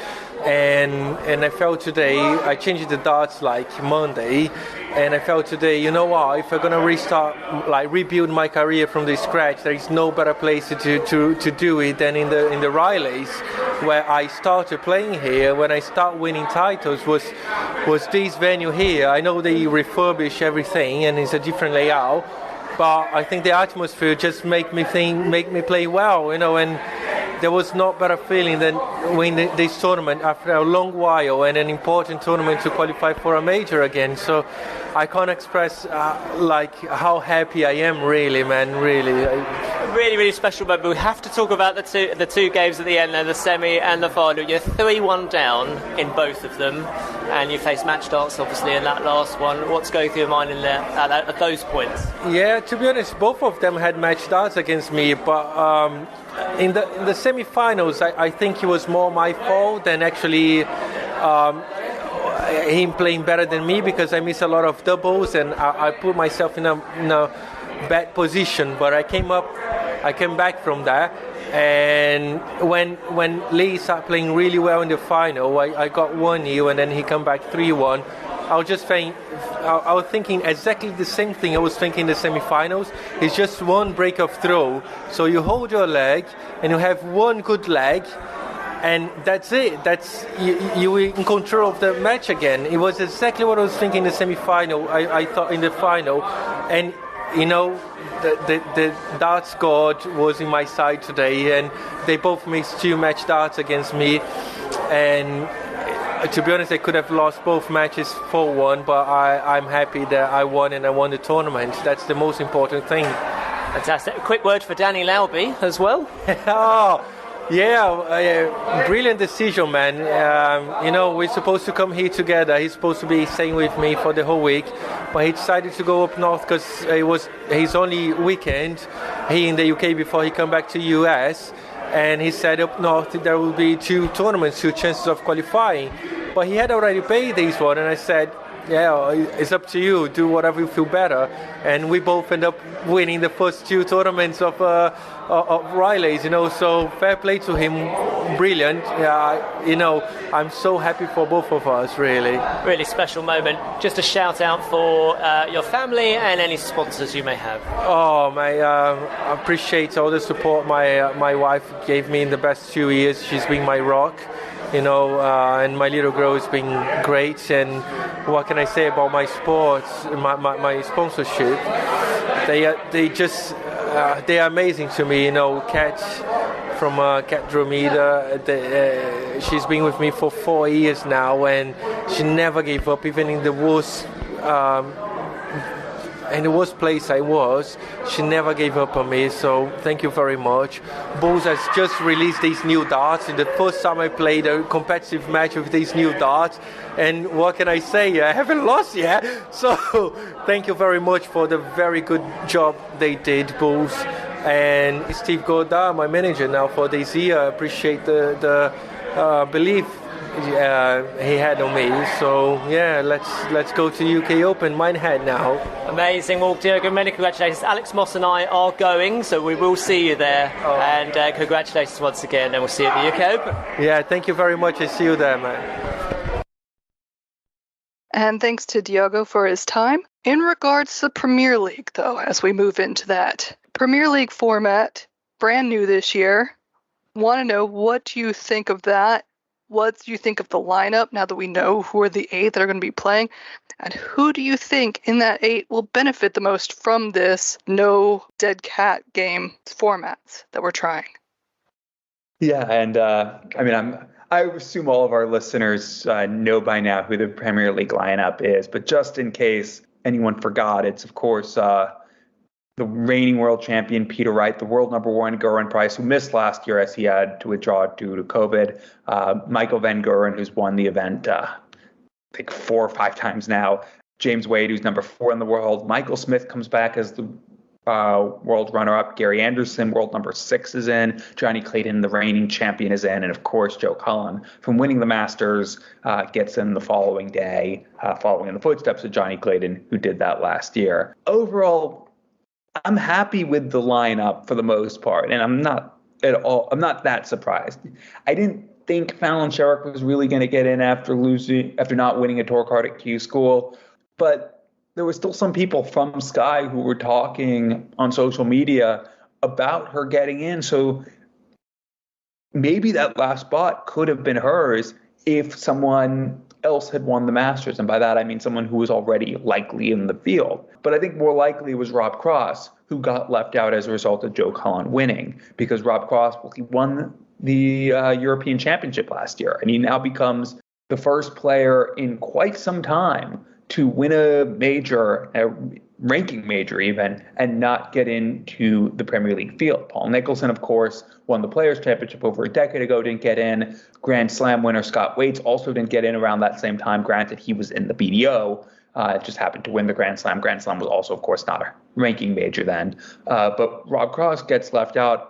And I felt today, I changed the darts like Monday, and I felt today, you know what, if I'm going to restart, like rebuild my career from the scratch, there is no better place to do it than in the Rileys, where I started playing here. When I start winning titles was this venue here. I know they refurbish everything and it's a different layout, but I think the atmosphere just make me play well, and there was no better feeling than winning this tournament after a long while and an important tournament to qualify for a major again. So I can't express like how happy I am, really, man. Really, really, really special moment. We have to talk about the two games at the end, the semi and the final. You're 3-1 down in both of them, and you face match darts, obviously, in that last one. What's going through your mind in there at those points? Yeah, to be honest, both of them had match darts against me, but in the semi-finals, I think it was more my fault than actually him playing better than me, because I missed a lot of doubles and I put myself in a bad position. But I came back from that, and when Lee started playing really well in the final, I got 1-0 and then he come back 3-1. I was thinking exactly the same thing I was thinking in the semi-finals. It's just one break of throw. So you hold your leg and you have one good leg, and that's it. That's you in control of the match again. It was exactly what I was thinking in the semi-final. I thought in the final, and you know, the darts god was in my side today, and they both missed 2 match darts against me, and to be honest, I could have lost both matches 4-1, but I'm happy that I won, and I won the tournament. That's the most important thing. Fantastic. A quick word for Danny Lowy as well. Oh, yeah, brilliant decision, man. We're supposed to come here together. He's supposed to be staying with me for the whole week, but he decided to go up north because it was his only weekend here in the UK before he come back to US. And he said up north there will be 2 tournaments, 2 chances of qualifying. But he had already paid this one, and I said, yeah, it's up to you. Do whatever you feel better. And we both end up winning the first 2 tournaments of Rileys, so fair play to him. Brilliant. Yeah, I'm so happy for both of us, really. Really special moment. Just a shout out for your family and any sponsors you may have. Oh, I appreciate all the support my wife gave me in the past 2 years. She's been my rock. And my little girl has been great. And what can I say about my sports, my sponsorship? They are amazing to me. Kat from Kat Dromeda, she's been with me for 4 years now, and she never gave up, even in the worst. In the worst place I was, she never gave up on me, so thank you very much. Bulls has just released these new darts, and the first time I played a competitive match with these new darts, and what can I say, I haven't lost yet, so thank you very much for the very good job they did, Bulls. And Steve Godard, my manager now for this year, I appreciate the belief he had on me. So yeah, let's go to the UK Open. Mine head now. Amazing. Well, Diogo, many congratulations. Alex Moss and I are going, so we will see you there. Oh. And congratulations once again, and we'll see you at the UK Open. Yeah, thank you very much. I see you there, man. And thanks to Diogo for his time. In regards to Premier League, though, as we move into that, Premier League format, brand new this year. Want to know, what do you think of that? What do you think of the lineup now that we know who are the 8 that are going to be playing? And who do you think in that 8 will benefit the most from this no dead cat game formats that we're trying? Yeah, and I assume all of our listeners know by now who the Premier League lineup is, but just in case anyone forgot, it's of course the reigning world champion Peter Wright, the world number 1 Gerwyn Price, who missed last year as he had to withdraw due to COVID, Michael Van Gerwen, who's won the event I think 4 or 5 times now, James Wade, who's number 4 in the world, Michael Smith comes back as the world runner-up, Gary Anderson, world number 6 is in, Johnny Clayton, the reigning champion, is in, and of course Joe Cullen, from winning the Masters, gets in the following day, following in the footsteps of Johnny Clayton, who did that last year. Overall, I'm happy with the lineup for the most part, and I'm not that surprised. I didn't think Fallon Sherrock was really going to get in after not winning a tour card at Q School, but there were still some people from Sky who were talking on social media about her getting in. So maybe that last spot could have been hers if someone else had won the Masters. And by that, I mean someone who was already likely in the field. But I think more likely it was Rob Cross, who got left out as a result of Joe Cullen winning, because Rob Cross, he won the European Championship last year, and he now becomes the first player in quite some time to win a major, ranking major even, and not get into the Premier League field. Paul Nicholson, of course, won the Players' Championship over a decade ago, didn't get in. Grand Slam winner Scott Waits also didn't get in around that same time. Granted, he was in the BDO. It just happened to win the Grand Slam. Grand Slam was also, of course, not a ranking major then. But Rob Cross gets left out.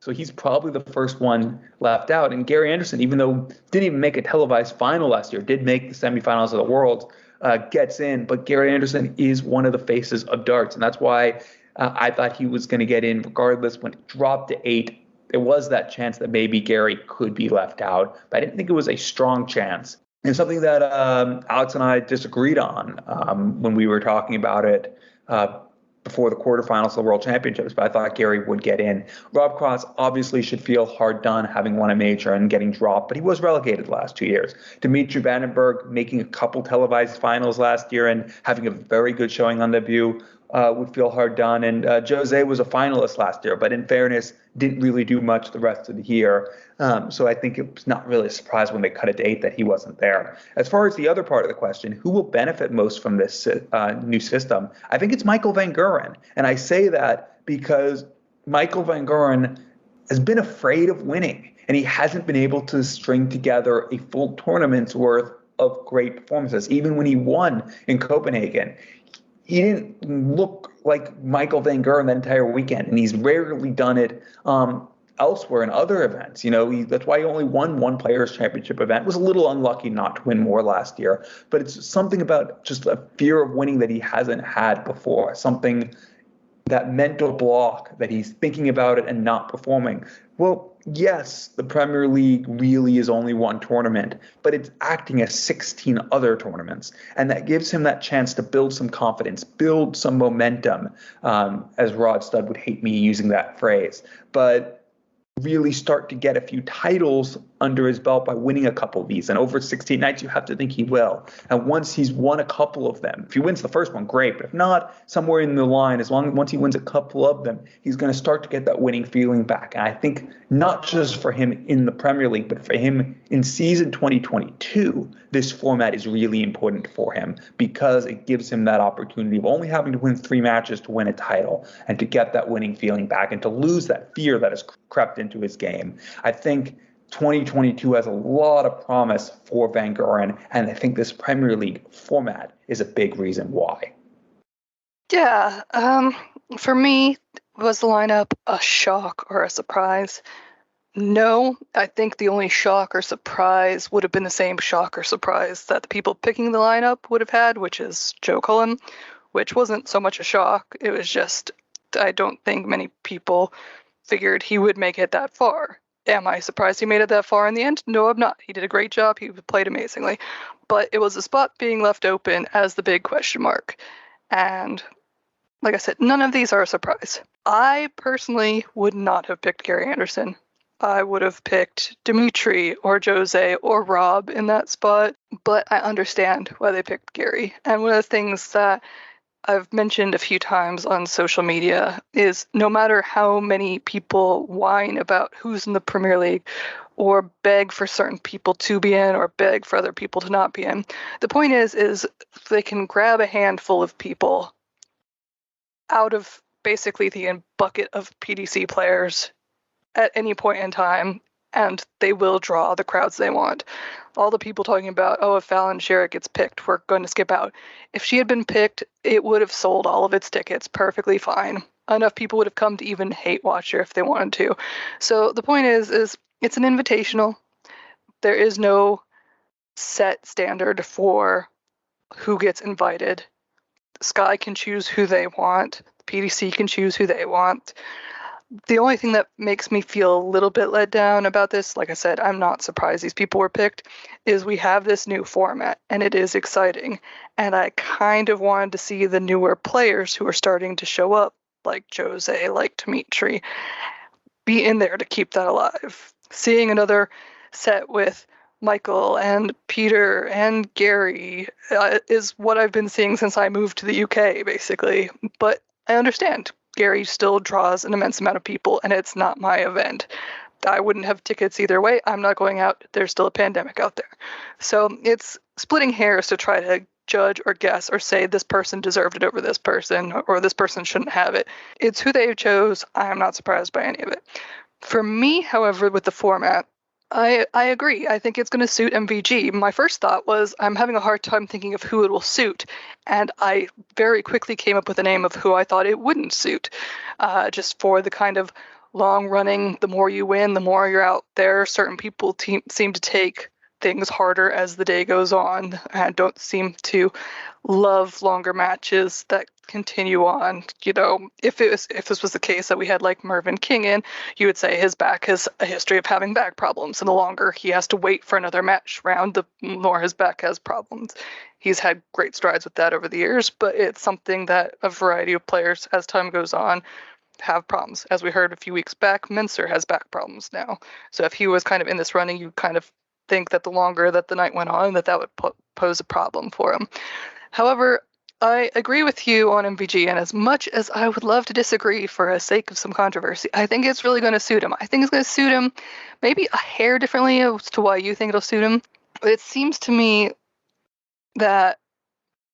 So he's probably the first one left out. And Gary Anderson, even though didn't even make a televised final last year, did make the semifinals of the World, gets in. But Gary Anderson is one of the faces of darts. And that's why I thought he was going to get in regardless. When it dropped to 8, there was that chance that maybe Gary could be left out. But I didn't think it was a strong chance. And something that Alex and I disagreed on when we were talking about it before the quarterfinals of the World Championships, but I thought Gary would get in. Rob Cross obviously should feel hard done having won a major and getting dropped, but he was relegated the last 2 years. Dimitri Vandenberg making a couple televised finals last year and having a very good showing on debut would feel hard done. And Jose was a finalist last year, but in fairness, didn't really do much the rest of the year. So I think it was not really a surprise when they cut it to 8 that he wasn't there. As far as the other part of the question, who will benefit most from this new system? I think it's Michael Van Guren. And I say that because Michael Van Guren has been afraid of winning, and he hasn't been able to string together a full tournament's worth of great performances. Even when he won in Copenhagen, he didn't look like Michael Van Guren that entire weekend, and he's rarely done it elsewhere in other events. That's why he only won one Players' Championship event. Was a little unlucky not to win more last year, but it's something about just a fear of winning that he hasn't had before, something, that mental block that he's thinking about it and not performing. Well, yes, the Premier League really is only one tournament, but it's acting as 16 other tournaments. And that gives him that chance to build some confidence, build some momentum, as Rod Studd would hate me using that phrase, but really start to get a few titles under his belt by winning a couple of these. And over 16 nights, you have to think he will. And once he's won a couple of them, if he wins the first one, great. But if not, somewhere in the line, once he wins a couple of them, he's going to start to get that winning feeling back. And I think not just for him in the Premier League, but for him in season 2022, this format is really important for him because it gives him that opportunity of only having to win 3 matches to win a title and to get that winning feeling back and to lose that fear that has crept into his game. I think 2022 has a lot of promise for Van Guren, and I think this Premier League format is a big reason why. Yeah, for me, was the lineup a shock or a surprise? No, I think the only shock or surprise would have been the same shock or surprise that the people picking the lineup would have had, which is Joe Cullen, which wasn't so much a shock. It was just, I don't think many people figured he would make it that far. Am I surprised he made it that far in the end? No, I'm not. He did a great job. He played amazingly. But it was a spot being left open as the big question mark. And like I said, none of these are a surprise. I personally would not have picked Gary Anderson. I would have picked Dimitri or Jose or Rob in that spot. But I understand why they picked Gary. And one of the things that I've mentioned a few times on social media is no matter how many people whine about who's in the Premier League or beg for certain people to be in or beg for other people to not be in, the point is they can grab a handful of people out of basically the bucket of PDC players at any point in time, and they will draw the crowds they want. All the people talking about, if Fallon Sherritt gets picked, we're going to skip out. If she had been picked, it would have sold all of its tickets perfectly fine. Enough people would have come to even hate watch her if they wanted to. So the point is it's an invitational. There is no set standard for who gets invited. Sky can choose who they want. The PDC can choose who they want. The only thing that makes me feel a little bit let down about this, like I said, I'm not surprised these people were picked, is we have this new format, and it is exciting. And I kind of wanted to see the newer players who are starting to show up, like Jose, like Dimitri, be in there to keep that alive. Seeing another set with Michael and Peter and Gary is what I've been seeing since I moved to the UK, basically. But I understand. Gary still draws an immense amount of people, and it's not my event. I wouldn't have tickets either way. I'm not going out. There's still a pandemic out there. So it's splitting hairs to try to judge or guess or say this person deserved it over this person or this person shouldn't have it. It's who they chose. I am not surprised by any of it. For me, however, with the format, I agree. I think it's going to suit MVG. My first thought was I'm having a hard time thinking of who it will suit. And I very quickly came up with a name of who I thought it wouldn't suit. Just for the kind of long running, the more you win, the more you're out there. Certain people seem to take things harder as the day goes on and don't seem to love longer matches that continue on. You know, if this was the case that we had like Mervyn King in, you would say his back has a history of having back problems, and the longer he has to wait for another match round, the more his back has problems. He's had great strides with that over the years, but it's something that a variety of players as time goes on have problems. As we heard a few weeks back, Mincer has back problems now. So if he was kind of in this running, you kind of think that the longer that the night went on, that would pose a problem for him. However, I agree with you on MVG, and as much as I would love to disagree for the sake of some controversy, I think it's really going to suit him. I think it's going to suit him maybe a hair differently as to why you think it'll suit him, but it seems to me that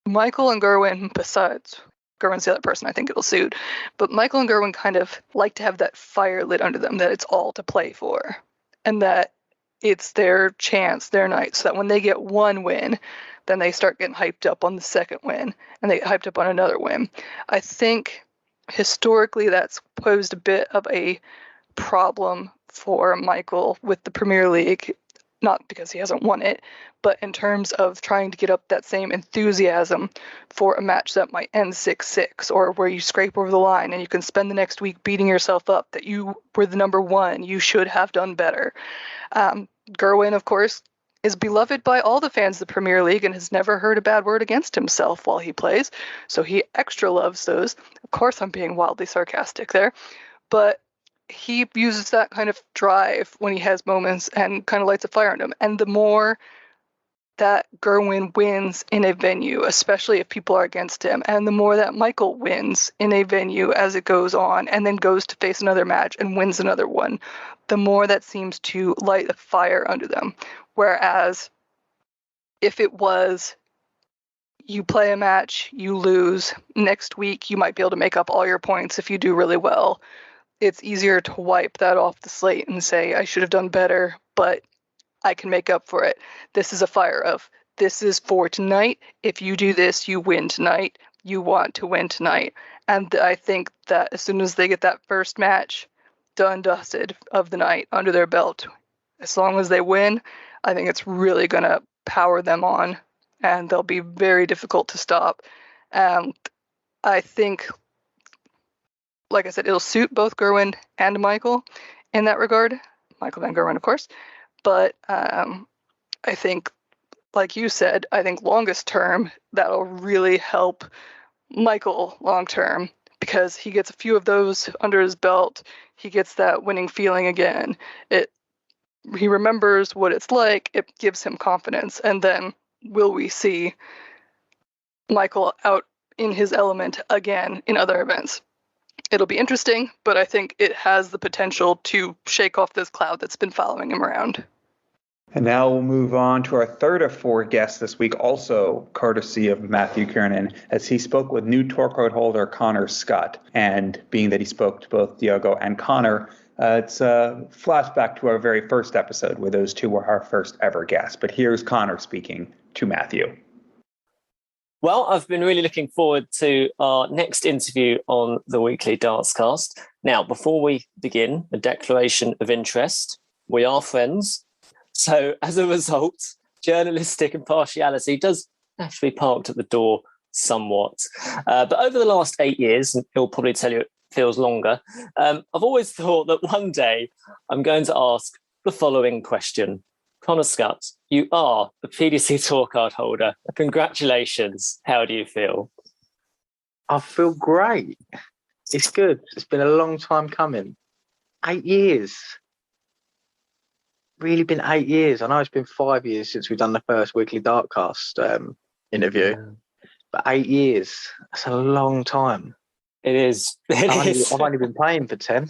Michael and Gerwin, besides Gerwin's the other person I think it'll suit, but Michael and Gerwin kind of like to have that fire lit under them, that it's all to play for, and that it's their chance, their night, so that when they get one win, then they start getting hyped up on the second win, and they get hyped up on another win. I think historically that's posed a bit of a problem for Michael with the Premier League, not because he hasn't won it, but in terms of trying to get up that same enthusiasm for a match that might end 6-6, or where you scrape over the line and you can spend the next week beating yourself up that you were the number one, you should have done better. Gerwin, of course, is beloved by all the fans of the Premier League and has never heard a bad word against himself while he plays, so he extra loves those. Of course, I'm being wildly sarcastic there, but he uses that kind of drive when he has moments and kind of lights a fire under him. And the more that Gerwin wins in a venue, especially if people are against him, and the more that Michael wins in a venue as it goes on and then goes to face another match and wins another one, the more that seems to light a fire under them. Whereas if it was you play a match, you lose, next week you might be able to make up all your points if you do really well. It's easier to wipe that off the slate and say, I should have done better, but I can make up for it. This is a fire of, this is for tonight. If you do this, you win tonight. You want to win tonight. And I think that as soon as they get that first match done, dusted of the night under their belt, as long as they win, I think it's really going to power them on, and they'll be very difficult to stop. And I think, like I said, it'll suit both Gerwin and Michael in that regard. Michael Van Gerwen, of course. But I think, like you said, I think longest term, that'll really help Michael long term, because he gets a few of those under his belt. He gets that winning feeling again. He remembers what it's like. It gives him confidence. And then will we see Michael out in his element again in other events? It'll be interesting, but I think it has the potential to shake off this cloud that's been following him around. And now we'll move on to our third of four guests this week, also courtesy of Matthew Kiernan, as he spoke with new tour card holder Connor Scutt. And being that he spoke to both Diogo and Connor, it's a flashback to our very first episode where those two were our first ever guests. But here's Connor speaking to Matthew. Well, I've been really looking forward to our next interview on the weekly Dartscast. Now, before we begin, a declaration of interest. We are friends. So as a result, journalistic impartiality does actually parked at the door somewhat. But over the last 8 years, and he'll probably tell you it feels longer, I've always thought that one day I'm going to ask the following question. Connor Scutt, you are the PDC tour card holder. Congratulations. How do you feel? I feel great. It's good. It's been a long time coming. 8 years. Really been 8 years. I know it's been 5 years since we've done the first weekly Dartcast interview, but 8 years, that's a long time. It is. I've only been playing for 10.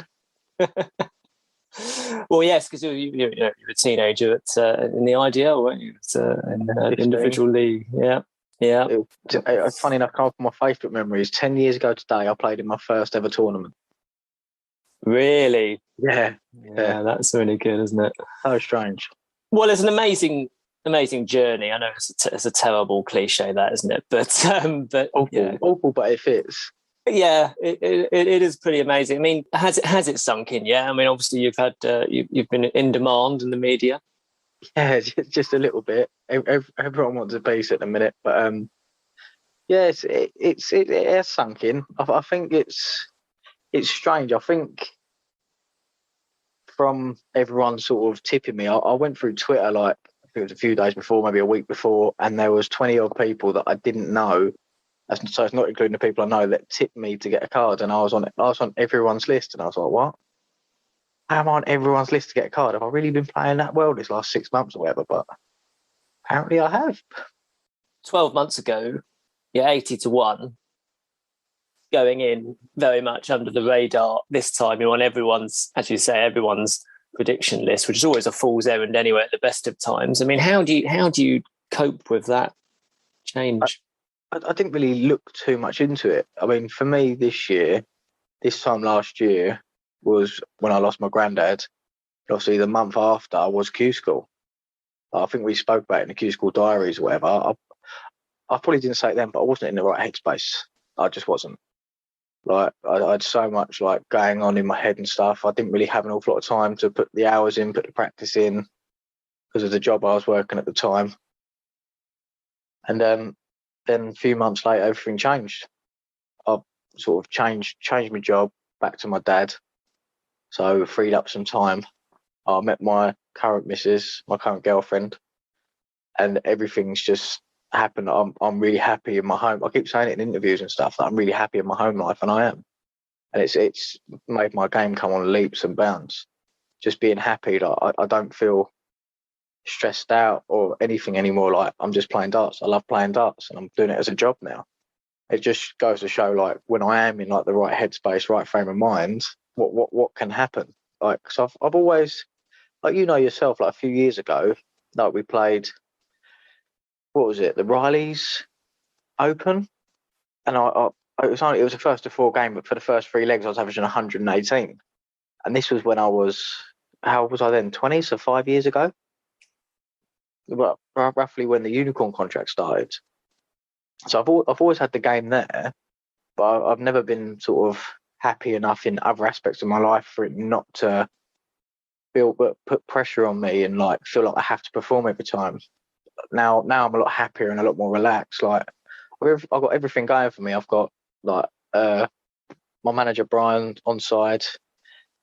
Well, yes, because you're a teenager in the IDL, weren't you? In the individual league, yeah. Yeah. It's funny enough, one of my favourite memories. 10 years ago today, I played in my first ever tournament. Really? Yeah. That's really good, isn't it? So strange. Well, it's an amazing journey. I know it's a terrible cliche, that, isn't it? But awful, but it fits. Yeah, it is pretty amazing. I mean, has it sunk in? Yeah, I mean, obviously you've had you've been in demand in the media. Yeah, just a little bit. Everyone wants a piece at the minute, but yes, it has sunk in. I think it's strange. I think from everyone sort of tipping me, I went through Twitter like I think it was a few days before, maybe a week before, and there was 20 odd people that I didn't know. So it's not including the people I know that tipped me to get a card, and I was on everyone's list, and I was like, what? How am I on everyone's list to get a card? Have I really been playing that well this last 6 months or whatever? But apparently I have. 12 months ago, you're 80-1, going in very much under the radar. This time you're on everyone's, as you say, everyone's prediction list, which is always a fool's errand anyway at the best of times. I mean, how do you cope with that change? I didn't really look too much into it. I mean, for me this time last year was when I lost my granddad. Obviously, the month after was Q School. I think we spoke about it in the Q School diaries or whatever. I probably didn't say it then, but I wasn't in the right headspace. I just wasn't. Like, I had so much like going on in my head and stuff. I didn't really have an awful lot of time to put the hours in, put the practice in, because of the job I was working at the time. And then a few months later, everything changed. I sort of changed my job back to my dad, so freed up some time. I met my current missus, my current girlfriend, and everything's just happened. I'm really happy in my home. I keep saying it in interviews and stuff that I'm really happy in my home life, and I am. And it's made my game come on leaps and bounds. Just being happy, like I don't feel stressed out or anything anymore. Like, I'm just playing darts. I love playing darts, and I'm doing it as a job now. It just goes to show, like, when I am in like the right headspace, right frame of mind, what can happen. Like, so I've always, like, you know yourself, like a few years ago, like we played, what was it, the Riley's Open, and it was the first of 4 games, but for the first 3 legs I was averaging 118, and this was when I was, how old was I then, 20, so 5 years ago. Well, roughly when the Unicorn contract started. So I've always had the game there, but I've never been sort of happy enough in other aspects of my life for it not to put pressure on me and like feel like I have to perform every time. Now I'm a lot happier and a lot more relaxed. Like, I've got everything going for me. I've got like my manager Brian on side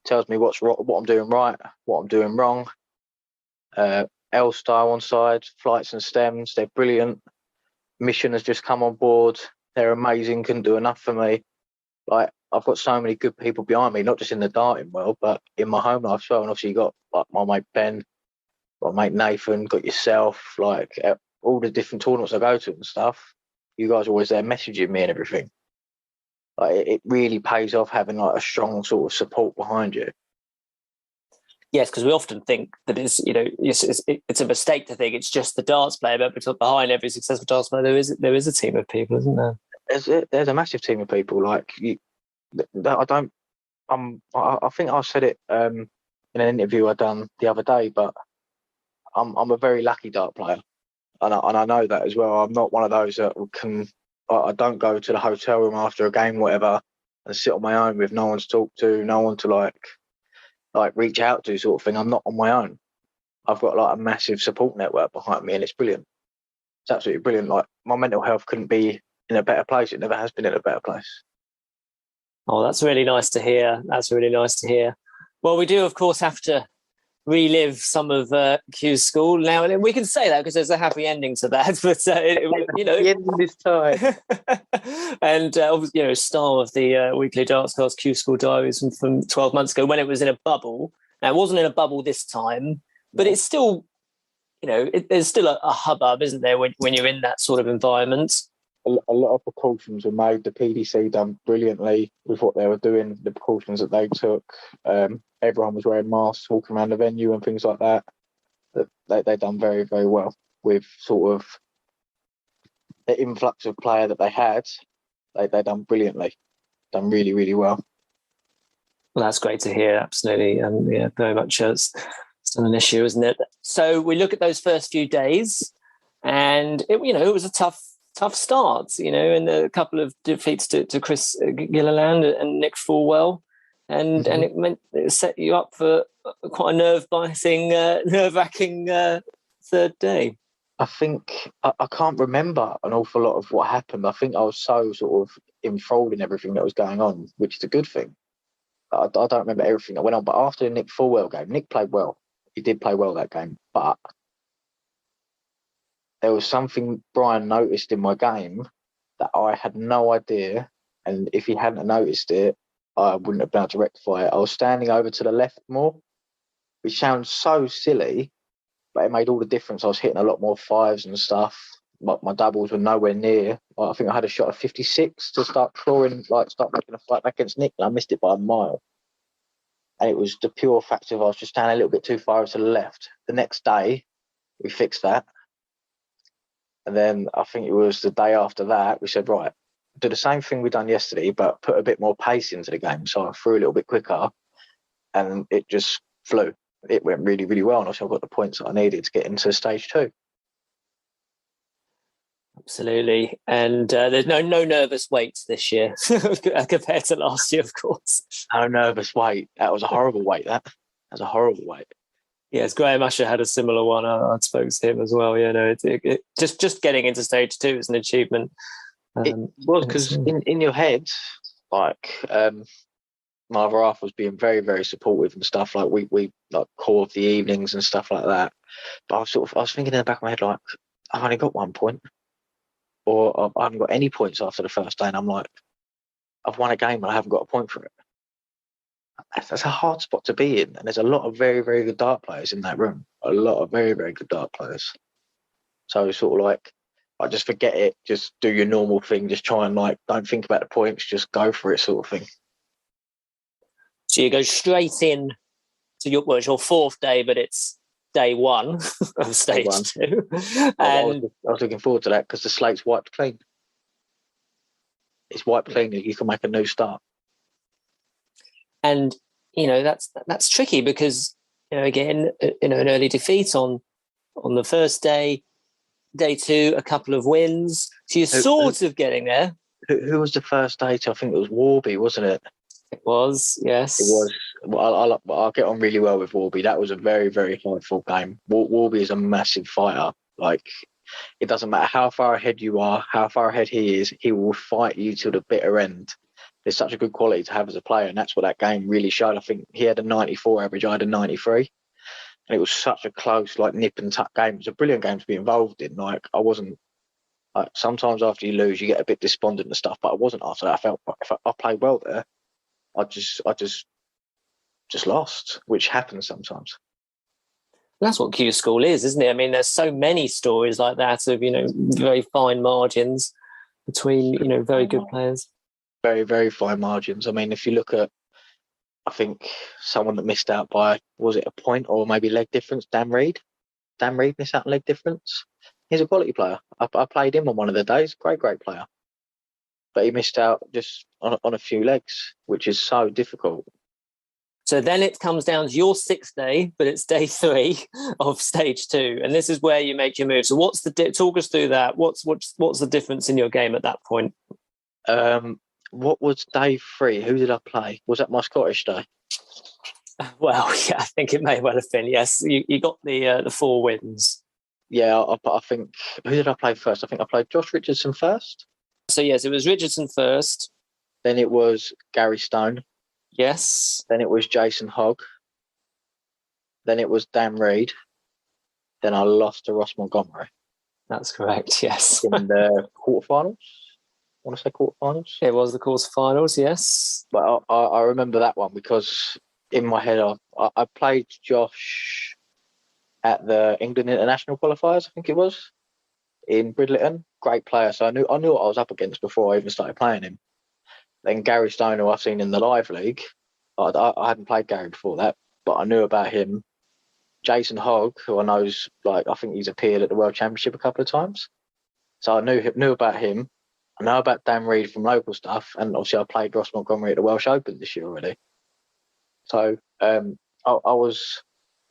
tells me what I'm doing right, what I'm doing wrong. L-Style on side, flights and stems, they're brilliant. Mission has just come on board, they're amazing, couldn't do enough for me. Like, I've got so many good people behind me, not just in the darting world, but in my home life as well. And obviously you got like my mate Ben, my mate Nathan, got yourself, like all the different tournaments I go to and stuff. You guys are always there messaging me and everything. Like, it really pays off having like a strong sort of support behind you. Yes, because we often think that it's a mistake to think it's just the darts player, but behind every successful darts player there is a team of people, isn't there? There's a massive team of people. Like, I think I said it in an interview I done the other day, but I'm a very lucky dart player, and I know that as well. I'm not one of those that can. I don't go to the hotel room after a game, whatever, and sit on my own with no one to talk to, no one to like reach out to, sort of thing. I'm not on my own. I've got like a massive support network behind me, and it's brilliant. It's absolutely brilliant. Like, my mental health couldn't be in a better place. It never has been in a better place. Oh, that's really nice to hear. That's really nice to hear. Well, we do, of course, have to relive some of Q's school now. And we can say that because there's a happy ending to that. But, the end of this time. And, star of the weekly Dartscast Q School Diaries from 12 months ago when it was in a bubble. Now, it wasn't in a bubble this time, but it's still, there's still a hubbub, isn't there, when you're in that sort of environment? A lot of precautions were made. The PDC done brilliantly with what they were doing, the precautions that they took. Everyone was wearing masks, walking around the venue and things like that. They done very, very well with sort of the influx of player that they had, they done brilliantly, done really, really well. Well, that's great to hear. Absolutely, yeah, very much. It's still an issue, isn't it? So we look at those first few days, and it was a tough start. And a couple of defeats to Chris Gilliland and Nick Fulwell, and it set you up for quite a nerve-wracking third day. I think I can't remember an awful lot of what happened. I think I was so sort of enthralled in everything that was going on, which is a good thing. I don't remember everything that went on, but after the Nick Fulwell game, Nick played well. He did play well that game, but there was something Brian noticed in my game that I had no idea, and if he hadn't noticed it, I wouldn't have been able to rectify it. I was standing over to the left more, which sounds so silly, but it made all the difference. I was hitting a lot more fives and stuff. My doubles were nowhere near. I think I had a shot of 56 to start making a fight back against Nick, and I missed it by a mile. And it was the pure fact of I was just standing a little bit too far to the left. The next day, we fixed that. And then I think it was the day after that, we said, right, do the same thing we done yesterday, but put a bit more pace into the game. So I threw a little bit quicker, and it just flew. It went really, really well. And also I got the points that I needed to get into stage 2. Absolutely. And there's no nervous waits this year compared to last year, of course. No nervous wait. That was a horrible wait, that was a horrible wait. Yes, Graham Usher had a similar one. I spoke to him as well. It just getting into stage 2 is an achievement. It was, because in your head, like my other half was being very, very supportive and stuff. Like we like call of the evenings and stuff like that. But I was thinking in the back of my head, like, I've only got 1 point, or I haven't got any points after the first day, and I'm like, I've won a game and I haven't got a point for it. That's a hard spot to be in, and there's a lot of very, very good dart players in that room. A lot of very, very good dart players. So sort of like, I just forget it, just do your normal thing, just try and like, don't think about the points, just go for it, sort of thing. So you go straight in to your 4th day, but it's day 1 of stage 2. And I was looking forward to that because the slate's wiped clean. It's wiped clean, you can make a new start. And that's tricky because again, an early defeat on the first day, day 2, a couple of wins. So you're sort of getting there. Who was the first day to? I think it was Warby, wasn't it? It was, yes. It was. Well, I'll get on really well with Warby. That was a very, very hard-fought game. Warby is a massive fighter. Like, it doesn't matter how far ahead you are, how far ahead he is, he will fight you to the bitter end. There's such a good quality to have as a player, and that's what that game really showed. I think he had a 94 average, I had a 93. And it was such a close, like, nip and tuck game. It was a brilliant game to be involved in. Like, I wasn't, like, sometimes after you lose, you get a bit despondent and stuff, but I wasn't after that. I felt if I played well there, I just lost, which happens sometimes. That's what Q School is, isn't it? I mean, there's so many stories like that of, very fine margins between, very good players. Very, very fine margins. I mean, if you look at, I think someone that missed out by, was it a point or maybe leg difference? Dan Reed. Dan Reed missed out on leg difference. He's a quality player. I played him on one of the days. Great player. But he missed out just on a few legs, which is so difficult. So then it comes down to your 6th day, but it's day 3 of stage 2, and this is where you make your move. So what's talk us through that? What's the difference in your game at that point? What was day 3? Who did I play? Was that my Scottish day? Well, yeah, I think it may well have been. Yes, you got the 4 wins. Yeah, I think, who did I play first? I think I played Josh Richardson first. So yes, it was Richardson first. Then it was Gary Stone. Yes. Then it was Jason Hogg. Then it was Dan Reed. Then I lost to Ross Montgomery. That's correct, yes. In the quarterfinals. I want to say quarterfinals. It was the quarterfinals, yes. But I remember that one because in my head I played Josh at the England International qualifiers, I think it was, in Bridleton. Great player. So I knew what I was up against before I even started playing him. Then Gary Stone, who I've seen in the live league, I hadn't played Gary before that, but I knew about him. Jason Hogg, who I know is, like, I think he's appeared at the World Championship a couple of times. So I knew about him. I know about Dan Reed from local stuff, and obviously I played Ross Montgomery at the Welsh Open this year already. So I knew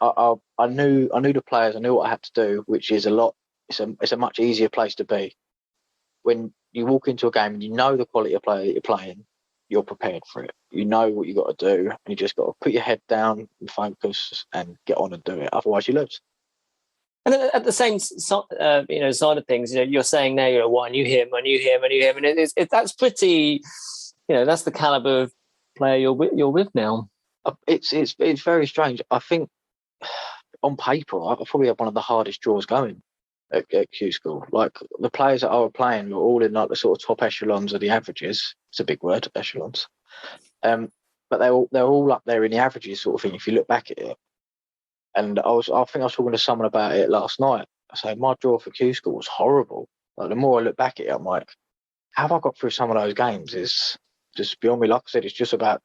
the players. I knew what I had to do, which is a lot. It's a much easier place to be when you walk into a game and you know the quality of player that you're playing. You're prepared for it. You know what you got to do, and you just got to put your head down and focus and get on and do it. Otherwise, you lose. And at the same side of things, you're saying now, well, I knew him, and that's pretty, that's the caliber of player you're with now. It's very strange. I think on paper, I probably had one of the hardest draws going at Q School. Like the players that I were playing were all in like the sort of top echelons of the averages. It's a big word, echelons. But they're all up there in the averages sort of thing. If you look back at it, and I think I was talking to someone about it last night. I say my draw for Q School was horrible. Like the more I look back at it, I'm like, how have I got through some of those games? Is just beyond me. Like I said, it's just about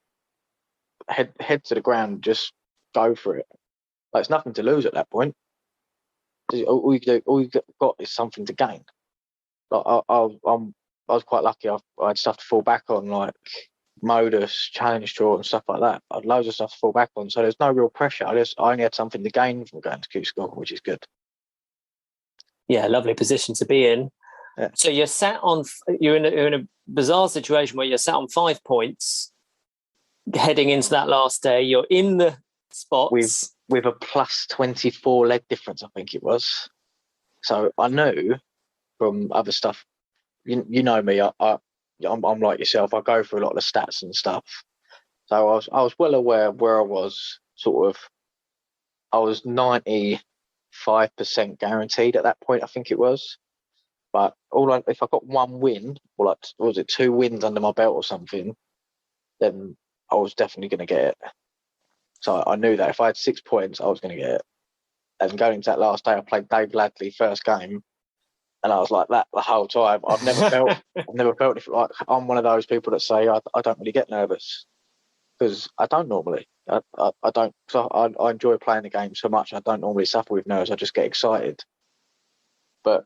head to the ground, just go for it. Like it's nothing to lose at that point. All you got is something to gain. Like I was quite lucky. I had stuff to fall back on, like modus, challenge draw, and stuff like that. I had loads of stuff to fall back on, so there's no real pressure. I only had something to gain from going to Q School, which is good. Yeah, lovely position to be in. Yeah. So you're in a bizarre situation where you're sat on 5 points, heading into that last day. You're in the spots with a plus 24 leg difference, I think it was. So I knew from other stuff. You know me. I'm like yourself. I go through a lot of the stats and stuff. So I was well aware of where I was. I was 95% guaranteed at that point. I think it was. But if I got one win, or like was it 2 wins under my belt or something, then I was definitely going to get it. So I knew that if I had 6 points, I was going to get it. And going into that last day, I played Dave Ladley first game, and I was like that the whole time. I've never felt like I'm one of those people that say I don't really get nervous, because I don't normally. I don't. So I enjoy playing the game so much. I don't normally suffer with nerves. I just get excited. But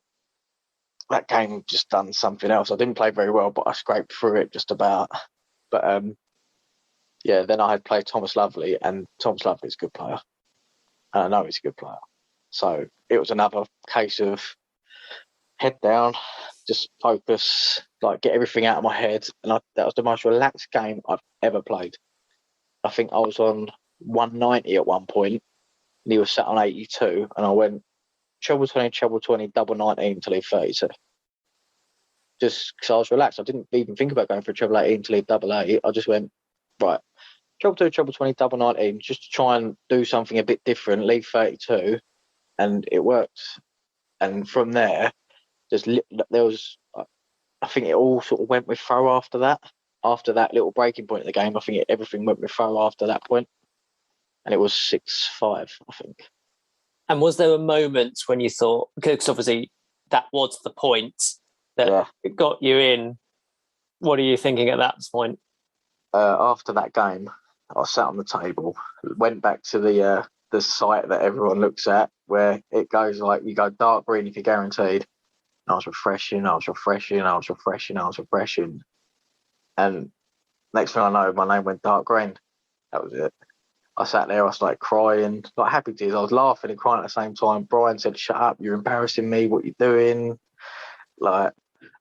that game just done something else. I didn't play very well, but I scraped through it just about. But yeah, then I had played Thomas Lovely, and Thomas Lovely's a good player. And I know he's a good player. So it was another case of head down, just focus, like get everything out of my head. And that was the most relaxed game I've ever played. I think I was on 190 at one point, and he was sat on 82, and I went treble 20, double 19 to leave 32. Just because I was relaxed. I didn't even think about going for a treble 18 to leave double 8. I just went, right, treble 2, treble 20, double 19, just to try and do something a bit different, leave 32, and it worked. And from there, there was, I think it all sort of went with throw after that. After that little breaking point in the game, I think everything went with throw after that point. And it was 6-5, I think. And was there a moment when you thought, because obviously that was the point that got you in, what are you thinking at that point? After that game, I sat on the table, went back to the site that everyone looks at, where it goes like you go dark green if you're guaranteed. And I was refreshing. And next thing I know, my name went dark green. That was it. I sat there, I started crying, like happy tears. I was laughing and crying at the same time. Brian said, "Shut up, you're embarrassing me, what you doing?" Like,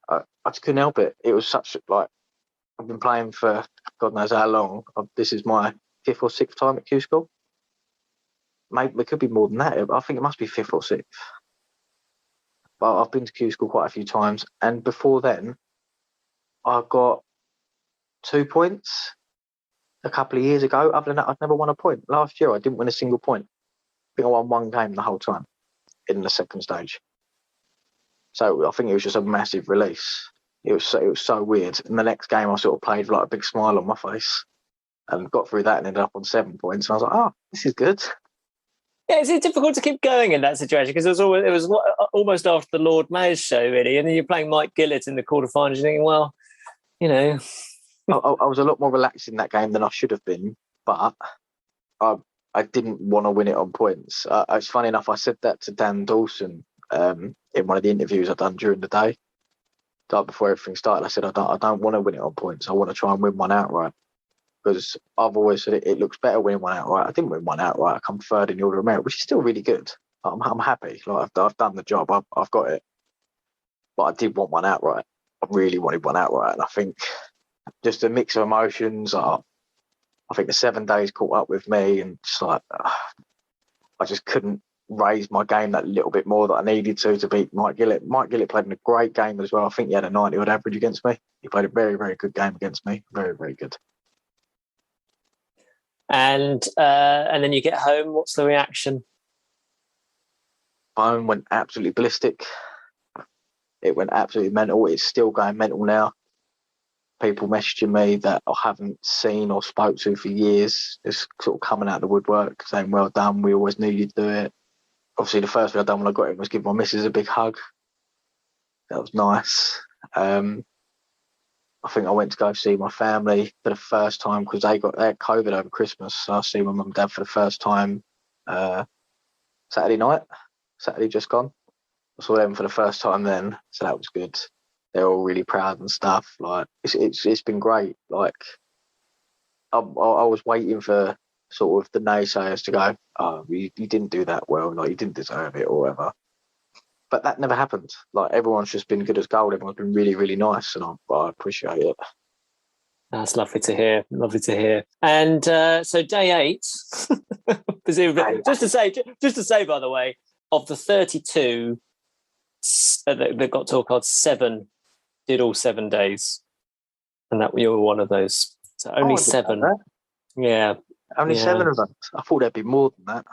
I just couldn't help it. It was such, like, I've been playing for God knows how long. This is my 5th or 6th time at Q School. Maybe it could be more than that. I think it must be 5th or 6th. But I've been to Q School quite a few times. And before then, I got 2 points a couple of years ago. Other than that, I'd never won a point. Last year, I didn't win a single point. I think I won 1 game the whole time in the second stage. So I think it was just a massive release. It was so weird. In the next game, I sort of played with like a big smile on my face and got through that and ended up on 7 points. And I was like, oh, this is good. Yeah, it's difficult to keep going in that situation because it was almost after the Lord Mayor's show, really, and then you're playing Mike Gillett in the quarterfinals. You're thinking, well, you know, I was a lot more relaxed in that game than I should have been, but I didn't want to win it on points. It's funny enough, I said that to Dan Dawson in one of the interviews I've done during the day. like before everything started, I said I don't want to win it on points. I want to try and win one outright, because I've always said it looks better winning one outright. I didn't win one outright. I come third in the order of merit, which is still really good. I'm happy. Like I've done the job. I've got it. But I did want one outright. I really wanted one outright, and I think just a mix of emotions. I think the 7 days caught up with me, and just like I just couldn't raise my game that little bit more that I needed to beat Mike Gillett. Mike Gillett played in a great game as well. I think he had a 90-odd average against me. He played a very, very good game against me. Very, very good. And then you get home. What's the reaction? Home went absolutely ballistic. It went absolutely mental. It's still going mental now. People messaging me that I haven't seen or spoke to for years, just sort of coming out of the woodwork, saying, well done, we always knew you'd do it. Obviously, the first thing I done when I got in was give my missus a big hug. That was nice. I think I went to go see my family for the first time, because they had COVID over Christmas. So I see my mum and dad for the first time Saturday night, Saturday just gone. I saw them for the first time then, so that was good. They're all really proud and stuff. Like it's been great. Like I was waiting for sort of the naysayers to go, oh, you didn't do that well, like you didn't deserve it or whatever. But that never happened. Like everyone's just been good as gold. Everyone's been really, really nice, and I appreciate it. That's lovely to hear. Lovely to hear. And so day 8, presumably, just to say, by the way, of the 32 that got to a card, 7 did all 7 days, and that you were one of those. So only 7. Yeah, only 7 of them. I thought there'd be more than that.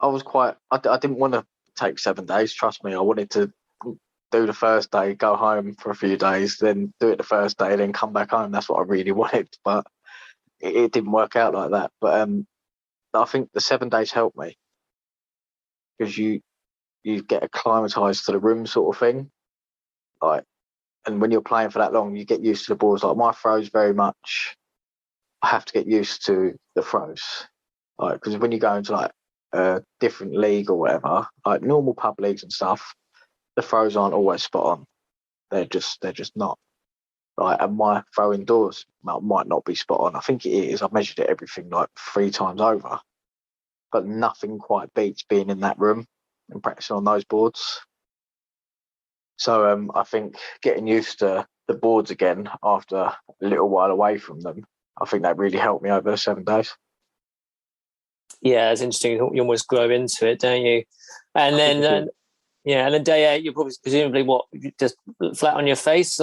I didn't want to take 7 days. Trust me, I wanted to do the first day, go home for a few days, then do it the first day, then come back home. That's what I really wanted, but it didn't work out like that. But I think the 7 days helped me, because you get acclimatized to the room sort of thing. Like, and when you're playing for that long, you get used to the boards. Like my throws, very much, I have to get used to the throws. Like, because when you go into like a different league or whatever, like normal pub leagues and stuff, the throws aren't always spot on. They're just not. Like, and my throw indoors might not be spot on. I think it is. I've measured it everything like 3 times over, but nothing quite beats being in that room and practicing on those boards. So I think getting used to the boards again after a little while away from them, I think that really helped me over the 7 days. Yeah, it's interesting. You almost grow into it, don't you? And then, and then day 8, you're probably presumably just flat on your face,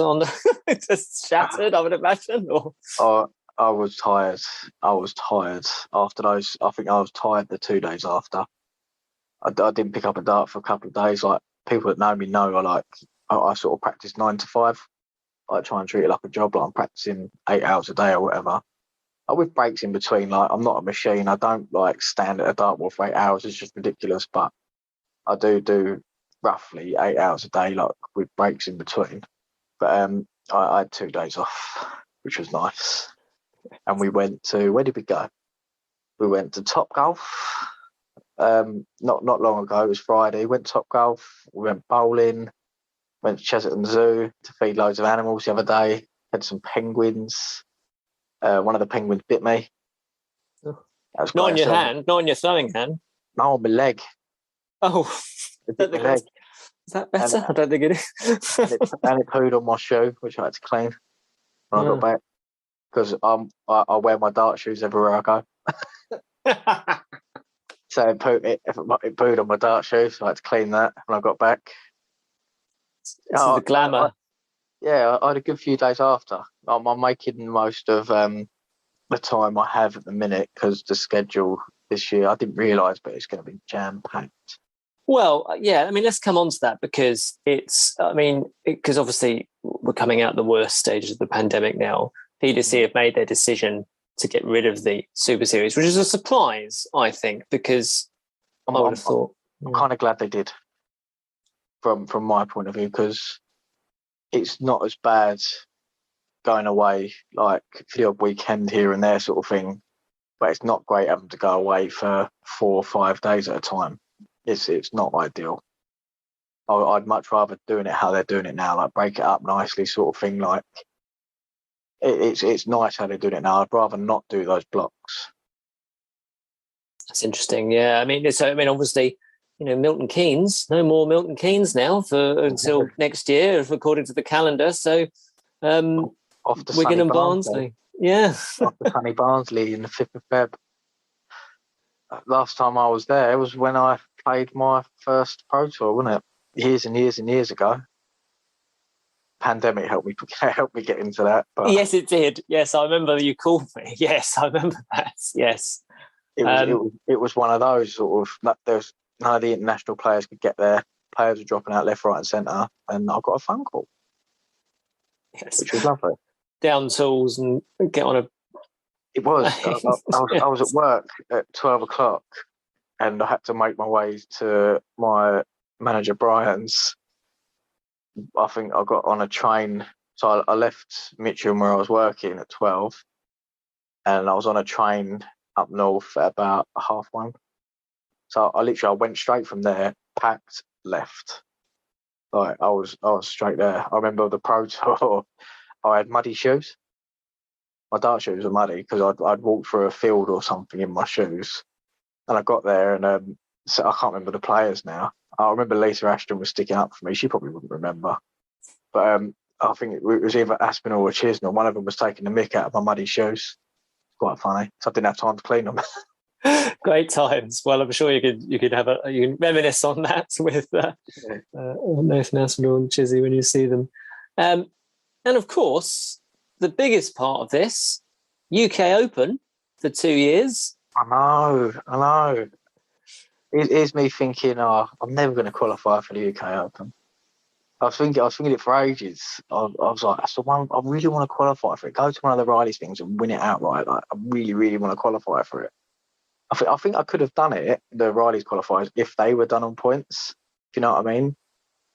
just shattered, I would imagine. Or I was tired. After those. I think I was tired the 2 days after. I didn't pick up a dart for a couple of days. Like, people that know me know I sort of practice 9 to 5. I try and treat it like a job. Like I'm practicing 8 hours a day or whatever. With breaks in between. Like, I'm not a machine. I don't like stand at a dartboard for 8 hours. It's just ridiculous. But I do roughly 8 hours a day, like with breaks in between. But I had 2 days off, which was nice. And we went to, where did we go? We went to Top Golf. Not long ago, it was Friday. Went to Top Golf. We went bowling. Went to Chesterton Zoo to feed loads of animals the other day. Had some penguins. One of the penguins bit me. That was not on your hand, not on your throwing hand. No, on my leg. Oh, It bit my leg. Is that better? I don't think it is. and it pooed on my shoe, which I had to clean when I got back, because I wear my dart shoes everywhere I go. So it pooed on my dart shoes, so I had to clean that when I got back. This is the glamour. I had a good few days after. I'm making the most of the time I have at the minute, because the schedule this year, I didn't realise, but it's going to be jam-packed. Well, yeah, I mean, let's come on to that, because because obviously we're coming out the worst stages of the pandemic now. PDC have made their decision to get rid of the Super Series, which is a surprise, I think, because I would have thought. I'm kind of glad they did, from my point of view, because it's not as bad going away, like for the odd weekend here and there sort of thing, but it's not great having to go away for 4 or 5 days at a time. It's not ideal. I'd much rather doing it how they're doing it now, like break it up nicely, sort of thing. Like it's nice how they're doing it now. I'd rather not do those blocks. That's interesting. Yeah, I mean, obviously, Milton Keynes. No more Milton Keynes now until next year, according to the calendar. So, off to Wigan and Barnsley. Yeah, off to sunny Barnsley in the 5th of Feb. Last time I was there was when I played my first Pro Tour, wasn't it? Years and years and years ago. Pandemic helped me get into that. But yes, it did. Yes, I remember you called me. Yes, I remember that. Yes. It was one of those sort of, there's none of the international players could get there. Players were dropping out left, right and centre, and I got a phone call. Yes. Which was lovely. Down tools and get on a... It was. I was at work at 12 o'clock and I had to make my way to my manager Brian's. I think I got on a train. So I left Mitcham where I was working at 12 and I was on a train up north at about 1:30. So I went straight from there, packed, left. Like I was straight there. I remember the Pro Tour. I had muddy shoes. My dart shoes were muddy because I'd walked through a field or something in my shoes, and I got there and so I can't remember the players now. I remember Lisa Ashton was sticking up for me. She probably wouldn't remember, but I think it was either Aspinall or Chisnell. One of them was taking the mick out of my muddy shoes. Quite funny. So I didn't have time to clean them. Great times. Well, I'm sure you can reminisce on that with Nathan Aspinall and Chizzy when you see them. And of course, the biggest part of this, UK Open for 2 years. I know. Here's me thinking, I'm never going to qualify for the UK Open. I was thinking it for ages. I was like, that's the one I really want to qualify for it. Go to one of the Riley's things and win it outright. Like, I really, really want to qualify for it. I think I could have done it, the Riley's qualifiers, if they were done on points. If you know what I mean?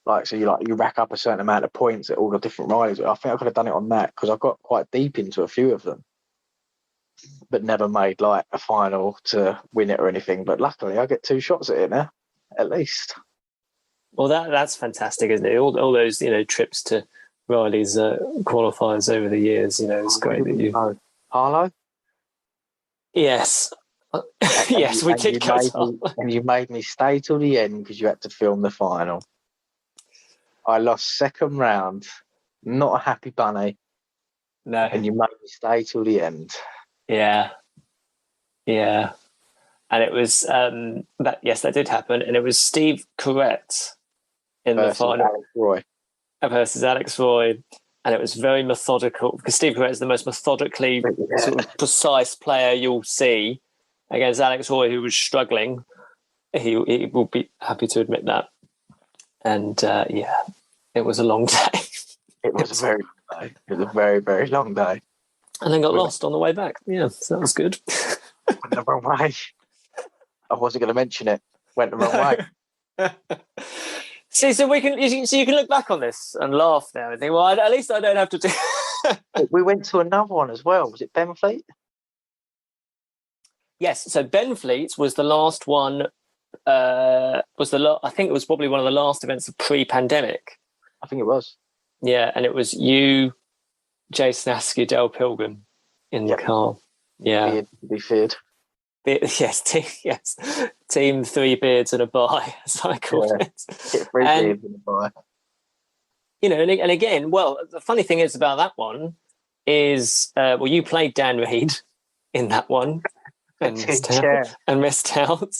Like, so you rack up a certain amount of points at all the different Rileys. I think I could have done it on that because I got quite deep into a few of them, but never made like a final to win it or anything. But luckily, I get 2 shots at it now, at least. Well, that's fantastic, isn't it? All those trips to Riley's qualifiers over the years. It's great that you. Harlow. Yes. Yes, we did go to. And you made me stay till the end because you had to film the final. I lost second round. Not a happy bunny. No. And you made me stay till the end. Yeah. Yeah. And it was that did happen. And it was Steve Corrett in the final. Alex Roy. Versus Alex Roy. And it was very methodical because Steve Corrett is the most methodically sort of precise player you'll see against Alex Roy, who was struggling. He will be happy to admit that. And it was a long day. It was a very long day. It was a very, very long day. And then got lost on the way back. Yeah, so that was good. Went the wrong way. I wasn't going to mention it. Went the wrong way. See, so you can look back on this and laugh now and think, well, at least I don't have to do. We went to another one as well. Was it Benfleet? Yes. So Benfleet was the last one. I think it was probably one of the last events of pre-pandemic. I think it was. Yeah, and it was you, Jason Askew, Dale Pilgrim in the car. Yeah, to be feared. Yes, team 3 beards and a bye, as I called it. 3 beards and a bye. And again, well, the funny thing is about that one is, you played Dan Reed in that one and missed out.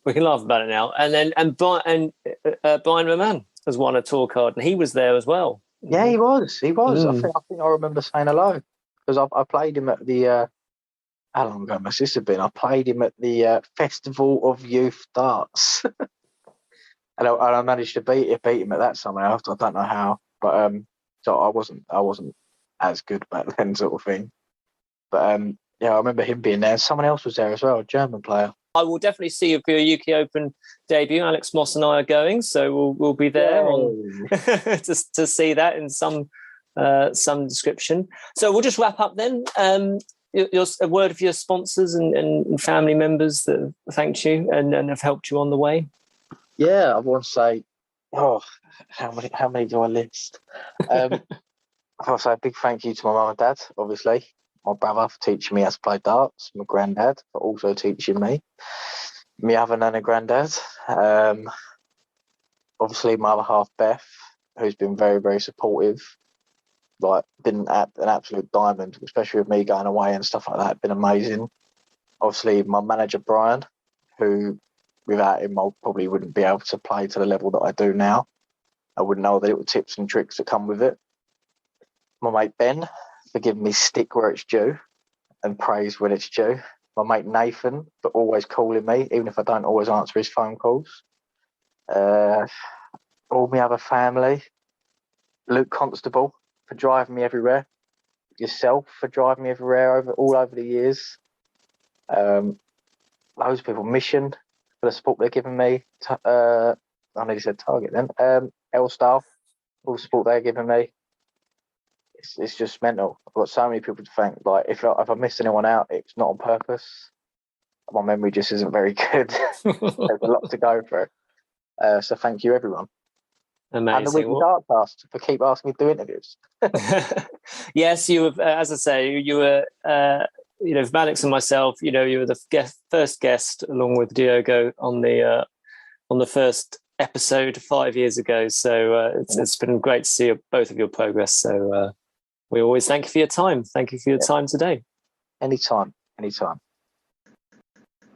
We can laugh about it now. And Brian Roman has won a tour card, and he was there as well. Yeah, he was. I think I remember saying hello because I played him at the. How long ago must this have been? I played him at the Festival of Youth Darts, and I managed to beat him at that somehow. I don't know how, but so I wasn't as good back then, sort of thing. But I remember him being there. Someone else was there as well, a German player. I will definitely see you for your UK Open debut. Alex Moss and I are going, so we'll be there to see that in some description. So we'll just wrap up then. A word for your sponsors and family members that have thanked you and have helped you on the way. Yeah, I want to say Oh, how many do I list? I'll say a big thank you to my mum and dad, obviously. My brother for teaching me how to play darts. My granddad for also teaching me. My other nan and granddad. Obviously, my other half, Beth, who's been very, very supportive. Like, been an absolute diamond, especially with me going away and stuff like that. Been amazing. Obviously, my manager, Brian, who without him, I probably wouldn't be able to play to the level that I do now. I wouldn't know the little tips and tricks that come with it. My mate, Ben, for giving me stick where it's due and praise when it's due. My mate, Nathan, for always calling me, even if I don't always answer his phone calls. All my other family. Luke Constable, for driving me everywhere. Yourself for driving me everywhere all over the years. Loads of people. Mission for the support they're giving me. I nearly said Target then. L-Style, all the support they're giving me. It's just mental. I've got so many people to thank. Like if I missed anyone out, it's not on purpose. My memory just isn't very good. There's a lot to go through. So thank you, everyone. Amazing. And the Weekly Dartcast for keep asking me to do interviews. Yes, you were, as I say, you were, for Maddox and myself, you were the first guest along with Diogo on the first episode 5 years ago. So it's been great to see both of your progress. So we always thank you for your time. Thank you for your time today. Anytime.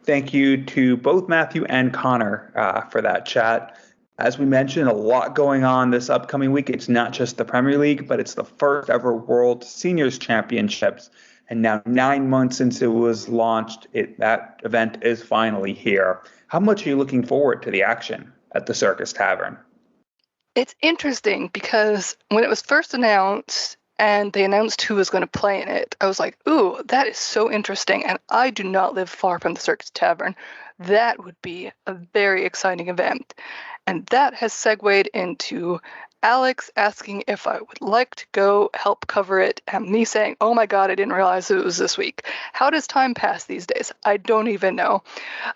Thank you to both Matthew and Connor for that chat. As we mentioned, a lot going on this upcoming week. It's not just the Premier League, but it's the first ever World Seniors Championships. And now 9 months since it was launched, that event is finally here. How much are you looking forward to the action at the Circus Tavern? It's interesting because when it was first announced and they announced who was going to play in it, I was like, ooh, that is so interesting. And I do not live far from the Circus Tavern. That would be a very exciting event. And that has segued into Alex asking if I would like to go help cover it, and me saying, oh my God, I didn't realize it was this week. How does time pass these days? I don't even know.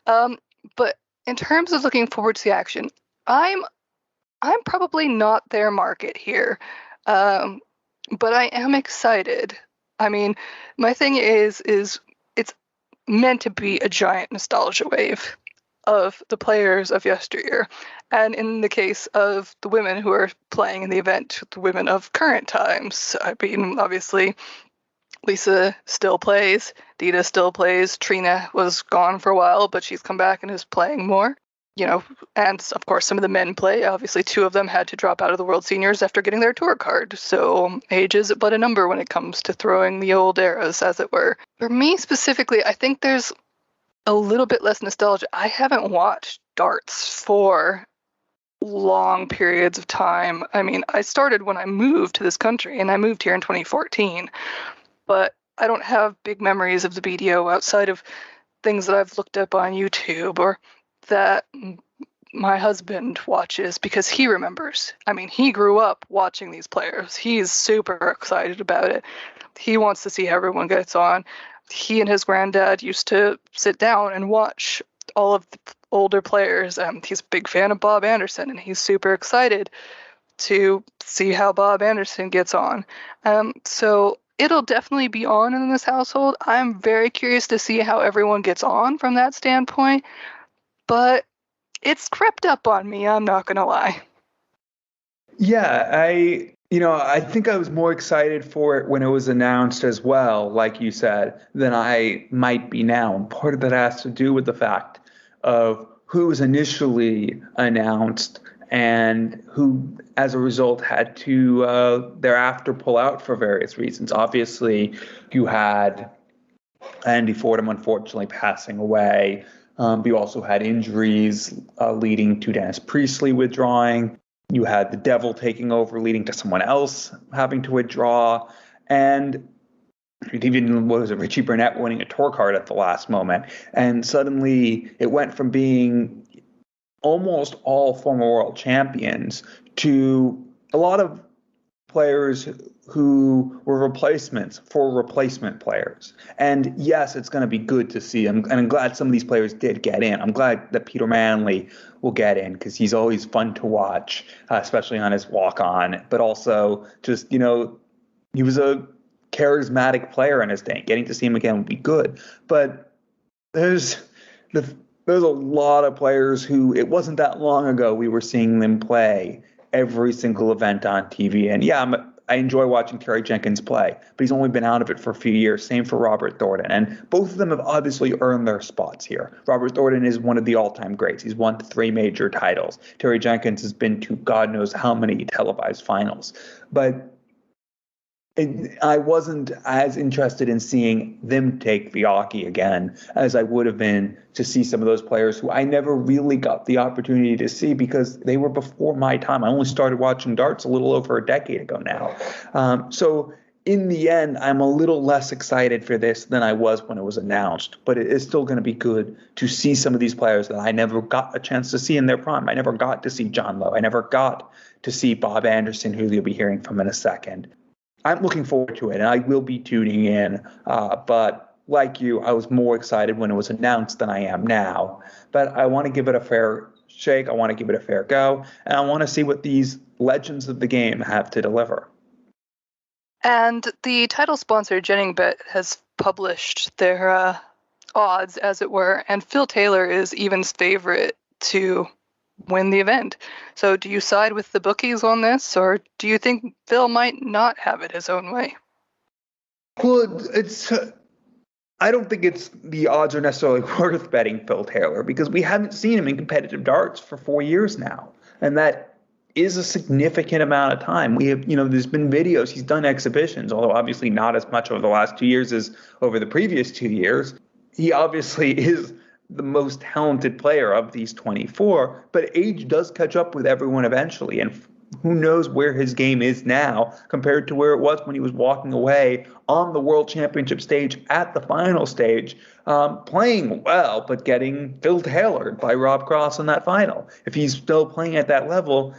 But in terms of looking forward to the action, I'm probably not their market here. But I am excited. I mean, my thing is it's meant to be a giant nostalgia wave of the players of yesteryear. And in the case of the women who are playing in the event, the women of current times, I mean, obviously, Lisa still plays, Dita still plays, Trina was gone for a while, but she's come back and is playing more. And of course, some of the men play. Obviously, 2 of them had to drop out of the World Seniors after getting their tour card. So age is but a number when it comes to throwing the old eras, as it were. For me specifically, I think there's a little bit less nostalgia. I haven't watched darts for long periods of time. I mean, I started when I moved to this country, and I moved here in 2014. But I don't have big memories of the BDO outside of things that I've looked up on YouTube or that my husband watches because he remembers. I mean, he grew up watching these players. He's super excited about it. He wants to see how everyone gets on. He and his granddad used to sit down and watch all of the older players. He's a big fan of Bob Anderson, and he's super excited to see how Bob Anderson gets on. So it'll definitely be on in this household. I'm very curious to see how everyone gets on from that standpoint. But it's crept up on me, I'm not going to lie. Yeah, I think I was more excited for it when it was announced as well, like you said, than I might be now. And part of that has to do with the fact of who was initially announced and who, as a result, had to thereafter pull out for various reasons. Obviously, you had Andy Fordham unfortunately passing away. You also had injuries leading to Dennis Priestley withdrawing. You had the Devil taking over, leading to someone else having to withdraw. And even, Richie Burnett winning a tour card at the last moment. And suddenly it went from being almost all former world champions to a lot of players who were replacements for replacement players. And yes, it's going to be good to see them. And I'm glad some of these players did get in. I'm glad that Peter Manley will get in because he's always fun to watch, especially on his walk-on. But also just, he was a charismatic player in his day. Getting to see him again would be good. But there's a lot of players who it wasn't that long ago we were seeing them play every single event on TV. And yeah, I enjoy watching Terry Jenkins play, but he's only been out of it for a few years. Same for Robert Thornton. And both of them have obviously earned their spots here. Robert Thornton is one of the all-time greats. He's won 3 major titles. Terry Jenkins has been to God knows how many televised finals. But I wasn't as interested in seeing them take the Aki again as I would have been to see some of those players who I never really got the opportunity to see because they were before my time. I only started watching darts a little over a decade ago now. So in the end, I'm a little less excited for this than I was when it was announced. But it is still going to be good to see some of these players that I never got a chance to see in their prime. I never got to see John Lowe. I never got to see Bob Anderson, who you'll be hearing from in a second. I'm looking forward to it, and I will be tuning in. But like you, I was more excited when it was announced than I am now. But I want to give it a fair shake. I want to give it a fair go. And I want to see what these legends of the game have to deliver. And the title sponsor, JenningBet, has published their odds, as it were. And Phil Taylor is Even's favorite to win the event. So do you side with the bookies on this, or do you think Phil might not have it his own way? Well, I don't think the odds are necessarily worth betting Phil Taylor because we haven't seen him in competitive darts for 4 years now. And that is a significant amount of time. We have, there's been videos, he's done exhibitions, although obviously not as much over the last 2 years as over the previous 2 years. He obviously is the most talented player of these 24, but age does catch up with everyone eventually. And who knows where his game is now compared to where it was when he was walking away on the World Championship stage at the final stage, playing well, but getting Phil Taylored by Rob Cross in that final. If he's still playing at that level,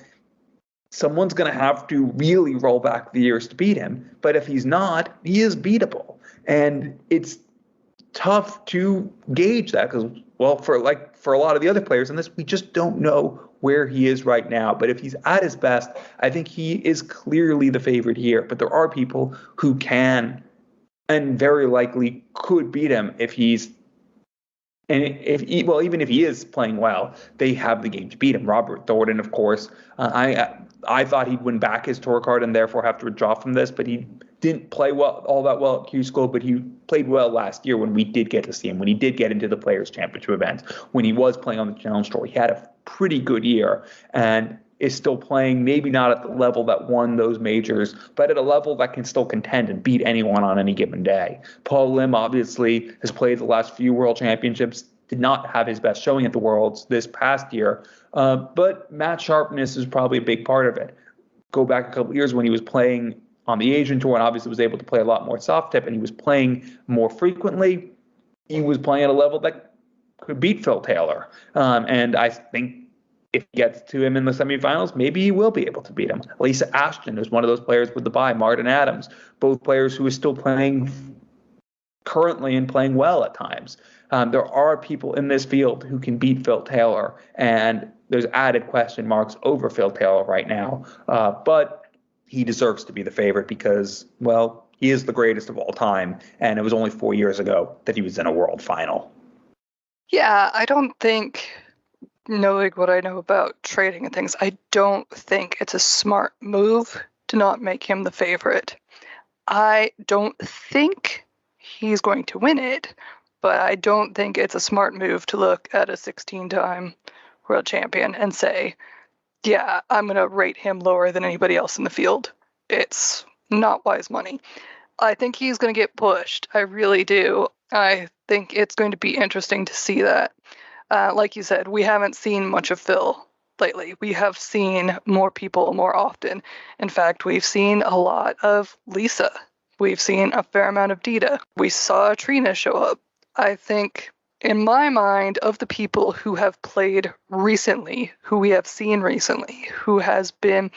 someone's going to have to really roll back the years to beat him. But if he's not, he is beatable. And it's tough to gauge that because, well, for a lot of the other players in this, we just don't know where he is right now. But if he's at his best, I think he is clearly the favorite here. But there are people who can and very likely could beat him even if he is playing well, they have the game to beat him. Robert Thornton, of course, I thought he'd win back his tour card and therefore have to withdraw from this, but he didn't play all that well at Q School, but he played well last year when we did get to see him, when he did get into the Players' Championship event, when he was playing on the Challenge Tour. He had a pretty good year and is still playing, maybe not at the level that won those majors, but at a level that can still contend and beat anyone on any given day. Paul Lim obviously has played the last few World Championships, did not have his best showing at the Worlds this past year, but match sharpness is probably a big part of it. Go back a couple of years when he was playing on the Asian Tour and obviously was able to play a lot more soft tip and he was playing more frequently. He was playing at a level that could beat Phil Taylor. And I think if he gets to him in the semifinals, maybe he will be able to beat him. Lisa Ashton is one of those players with the bye. Martin Adams, both players who are still playing currently and playing well at times. There are people in this field who can beat Phil Taylor, and there's added question marks over Phil Taylor right now. But he deserves to be the favorite because, well, he is the greatest of all time, and it was only 4 years ago that he was in a world final. Yeah, I don't think, knowing what I know about trading and things, I don't think it's a smart move to not make him the favorite. I don't think he's going to win it, but I don't think it's a smart move to look at a 16-time world champion and say, yeah, I'm going to rate him lower than anybody else in the field. It's not wise money. I think he's going to get pushed. I really do. I think it's going to be interesting to see that. Like you said, we haven't seen much of Phil lately. We have seen more people more often. In fact, we've seen a lot of Lisa. We've seen a fair amount of Dita. We saw Trina show up. I think, in my mind, of the people who have played recently, who we have seen recently, who has been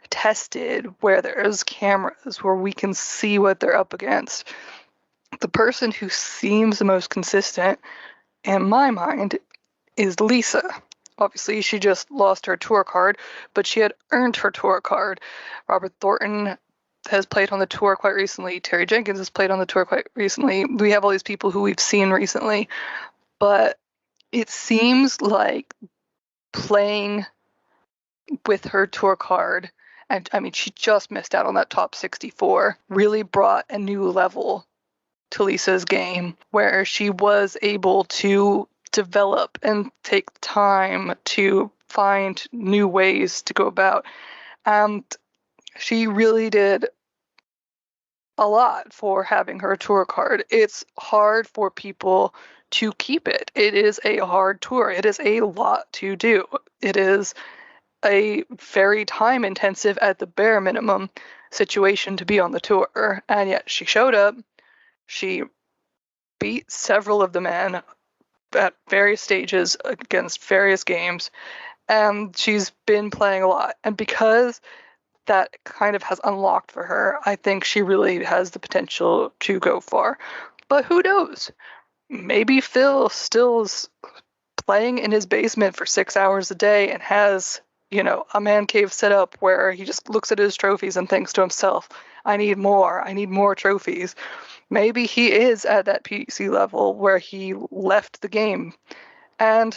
tested, where there's cameras, where we can see what they're up against. The person who seems the most consistent, in my mind, is Lisa. Obviously, she just lost her tour card, but she had earned her tour card. Robert Thornton has played on the tour quite recently. Terry Jenkins has played on the tour quite recently. We have all these people who we've seen recently, but it seems like playing with her tour card, and I mean, she just missed out on that top 64, really brought a new level to Lisa's game, where she was able to develop and take time to find new ways to go about. And she really did a lot for having her tour card. It's hard for people to keep it. It is a hard tour. It is a lot to do. It is a very time intensive, at the bare minimum, situation to be on the tour. And yet she showed up. She beat several of the men at various stages against various games, and she's been playing a lot. And because that kind of has unlocked for her, I think she really has the potential to go far. But who knows? Maybe Phil still's playing in his basement for 6 hours a day and has, a man cave set up where he just looks at his trophies and thinks to himself, I need more trophies. Maybe he is at that PC level where he left the game. And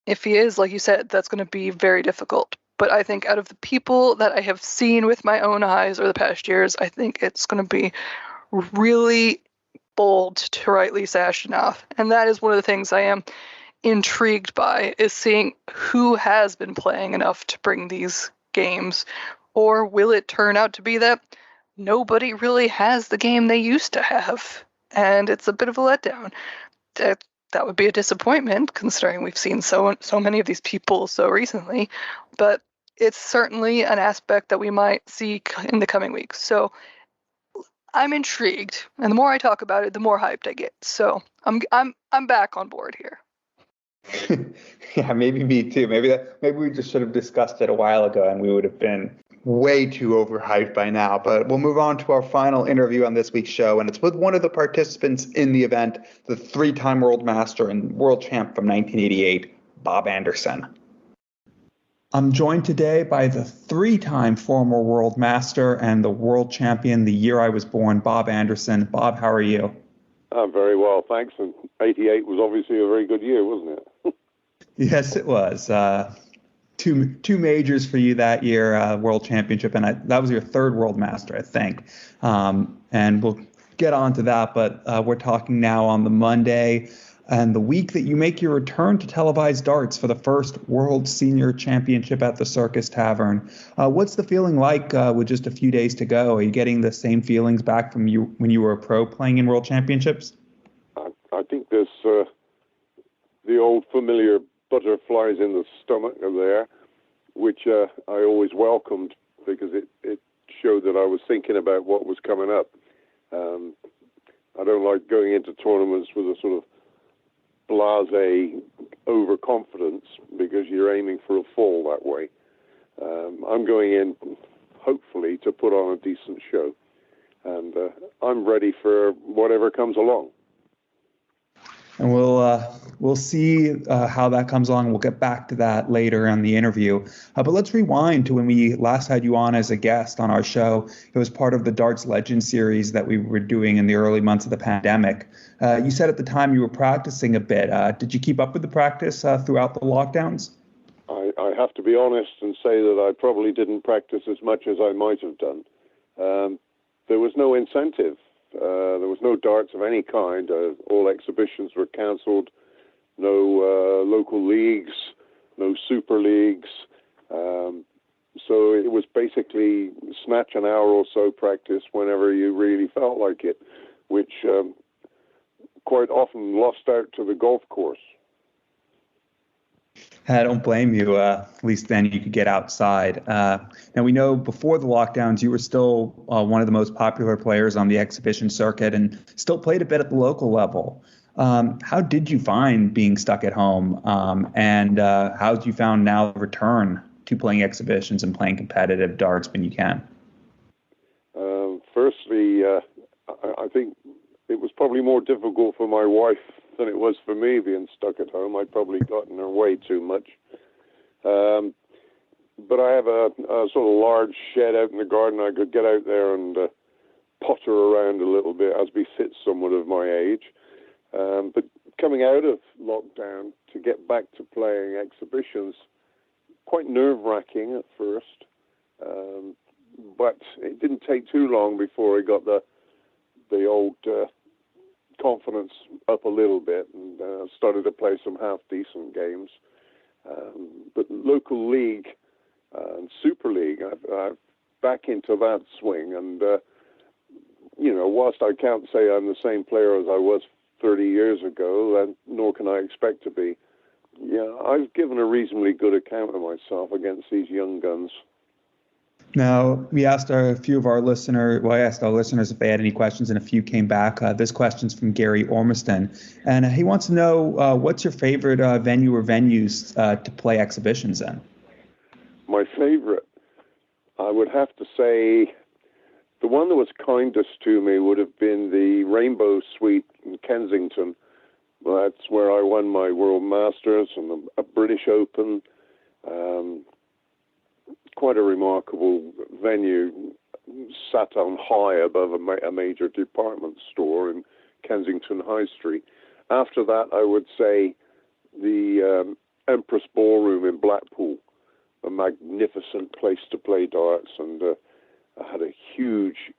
if he is, like you said, that's going to be very difficult. But I think out of the people that I have seen with my own eyes over the past years, I think it's going to be really bold to write Lisa Ashton-off. And that is one of the things I am intrigued by, is seeing who has been playing enough to bring these games. Or will it turn out to be that nobody really has the game they used to have, and it's a bit of a letdown? That would be a disappointment, considering we've seen so many of these people so recently, but it's certainly an aspect that we might see in the coming weeks. So I'm intrigued, and the more I talk about it, the more hyped I get. So I'm back on board here. Yeah, maybe me too. Maybe we just should have discussed it a while ago, and we would have been way too overhyped by now. But we'll move on to our final interview on this week's show, and it's with one of the participants in the event, the three-time world master and world champ from 1988, Bob Anderson. I'm joined today by the three-time former world master and the world champion the year I was born, Bob Anderson. Bob, how are you? I'm very well, thanks. And 88 was obviously a very good year, wasn't it? Yes, it was. Two majors for you that year, world championship, and that was your third world master, I think. And we'll get on to that, but we're talking now on the Monday and the week that you make your return to televised darts for the first World Senior Championship at the Circus Tavern. What's the feeling like with just a few days to go? Are you getting the same feelings back from you when you were a pro playing in World Championships? I think there's the old familiar butterflies in the stomach are there, which I always welcomed, because it showed that I was thinking about what was coming up. I don't like going into tournaments with a sort of blasé overconfidence, because you're aiming for a fall that way. I'm going in, hopefully, to put on a decent show, and I'm ready for whatever comes along. And we'll see how that comes along. We'll get back to that later in the interview. But let's rewind to when we last had you on as a guest on our show. It was part of the Darts Legend series that we were doing in the early months of the pandemic. You said at the time you were practicing a bit. Did you keep up with the practice throughout the lockdowns? I have to be honest and say that I probably didn't practice as much as I might have done. There was no incentive. There was no darts of any kind. All exhibitions were cancelled. No local leagues, no super leagues. So it was basically snatch an hour or so practice whenever you really felt like it, which quite often lost out to the golf course. I don't blame you. At least then you could get outside. Now, we know before the lockdowns, you were still one of the most popular players on the exhibition circuit and still played a bit at the local level. How did you find being stuck at home? And how did you found now the return to playing exhibitions and playing competitive darts when you can? Firstly, I think it was probably more difficult for my wife than it was for me being stuck at home. I'd probably gotten in her way too much. But I have a sort of large shed out in the garden. I could get out there and potter around a little bit as befits someone of my age. But coming out of lockdown to get back to playing exhibitions, quite nerve-wracking at first. But it didn't take too long before I got the old confidence up a little bit and started to play some half-decent games. But local league and Super League, I'm back into that swing. And, whilst I can't say I'm the same player as I was 30 years ago, and nor can I expect to be, I've given a reasonably good account of myself against these young guns. Now, we asked I asked our listeners if they had any questions, and a few came back. This question's from Gary Ormiston, and he wants to know, what's your favorite venue or venues to play exhibitions in? My favorite, I would have to say, the one that was kindest to me would have been the Rainbow Suite in Kensington. That's where I won my World Masters and a British Open. Quite a remarkable venue, sat on high above a major department store in Kensington High Street. After that, I would say the Empress Ballroom in Blackpool, a magnificent place to play darts, and I had a huge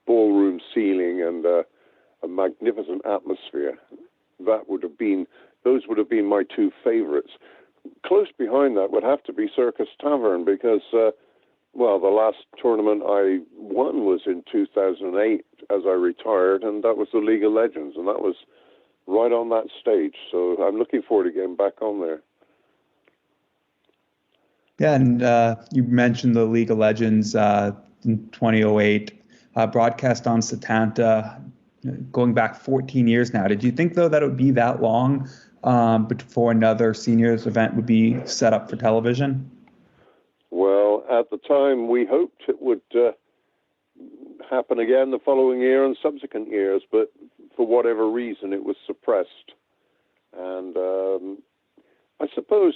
ballroom ceiling and a magnificent atmosphere. Those would have been my two favorites. Close behind that would have to be Circus Tavern because, the last tournament I won was in 2008 as I retired, and that was the League of Legends, and that was right on that stage. So I'm looking forward to getting back on there. Yeah, and you mentioned the League of Legends in 2008, broadcast on Setanta, going back 14 years now. Did you think, though, that it would be that long before another seniors event would be set up for television? Well, at the time, we hoped it would happen again the following year and subsequent years, but for whatever reason, it was suppressed. And I suppose,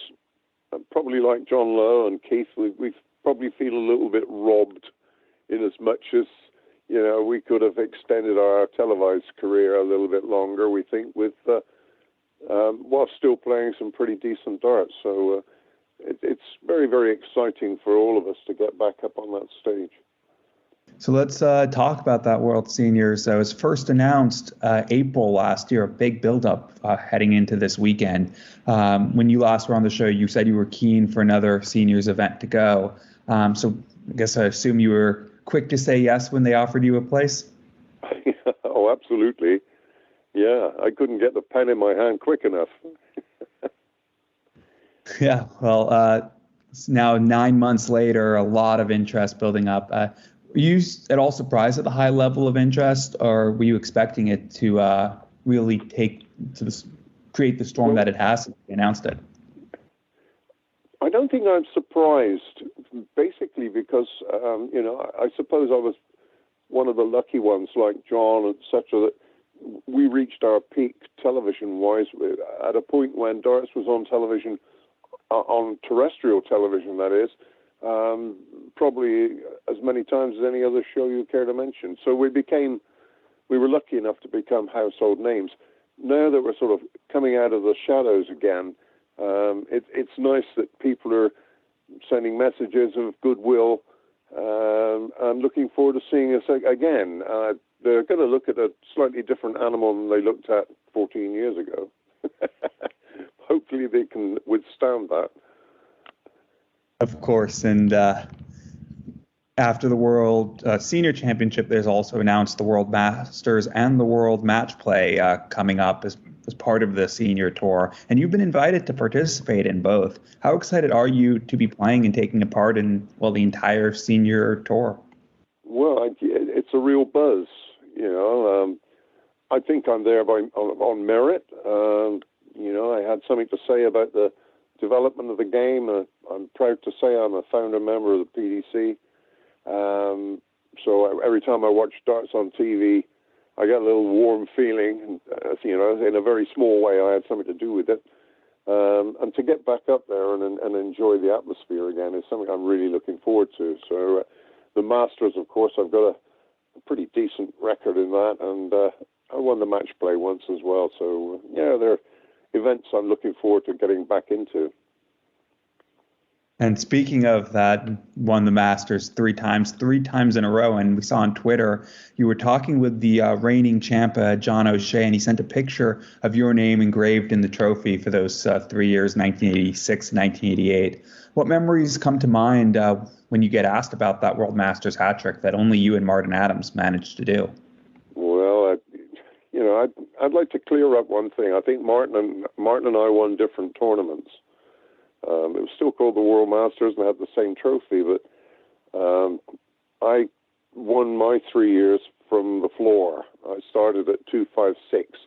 probably like John Lowe and Keith, we probably feel a little bit robbed in as much as, we could have extended our televised career a little bit longer, we think, with while still playing some pretty decent darts. So it's very, very exciting for all of us to get back up on that stage. So let's talk about that World Seniors. It was first announced April last year, a big build-up heading into this weekend. When you last were on the show, you said you were keen for another seniors event to go. So I guess I assume you were quick to say yes when they offered you a place? Oh, absolutely. Yeah, I couldn't get the pen in my hand quick enough. Yeah, well, it's now 9 months later, a lot of interest building up. Were you at all surprised at the high level of interest, or were you expecting it to really create the storm that it has since they announced it? I don't think I'm surprised, basically because, I suppose I was one of the lucky ones like John, etc., that we reached our peak television-wise at a point when darts was on television, on terrestrial television, that is, probably as many times as any other show you care to mention. So we were lucky enough to become household names. Now that we're sort of coming out of the shadows again, it's nice that people are sending messages of goodwill. I'm looking forward to seeing us again. They're going to look at a slightly different animal than they looked at 14 years ago. Hopefully they can withstand that. Of course, and after the World Senior Championship, there's also announced the World Masters and the World Match Play coming up as part of the senior tour. And you've been invited to participate in both. How excited are you to be playing and taking a part in, the entire senior tour? Well, it's a real buzz, I think I'm there on merit. I had something to say about the development of the game. I'm proud to say I'm a founder member of the PDC. So every time I watch darts on TV, I get a little warm feeling. In a very small way, I had something to do with it. And to get back up there and enjoy the atmosphere again is something I'm really looking forward to. So the Masters, of course, I've got a pretty decent record in that, and I won the match play once as well. So, they're events I'm looking forward to getting back into. And speaking of that, won the Masters three times in a row. And we saw on Twitter you were talking with the reigning champ, John O'Shea, and he sent a picture of your name engraved in the trophy for those 3 years, 1986 and 1988. What memories come to mind when you get asked about that World Masters hat trick that only you and Martin Adams managed to do? Well, I'd like to clear up one thing. I think Martin and I won different tournaments. It was still called the World Masters and had the same trophy, but I won my 3 years from the floor. I started at 256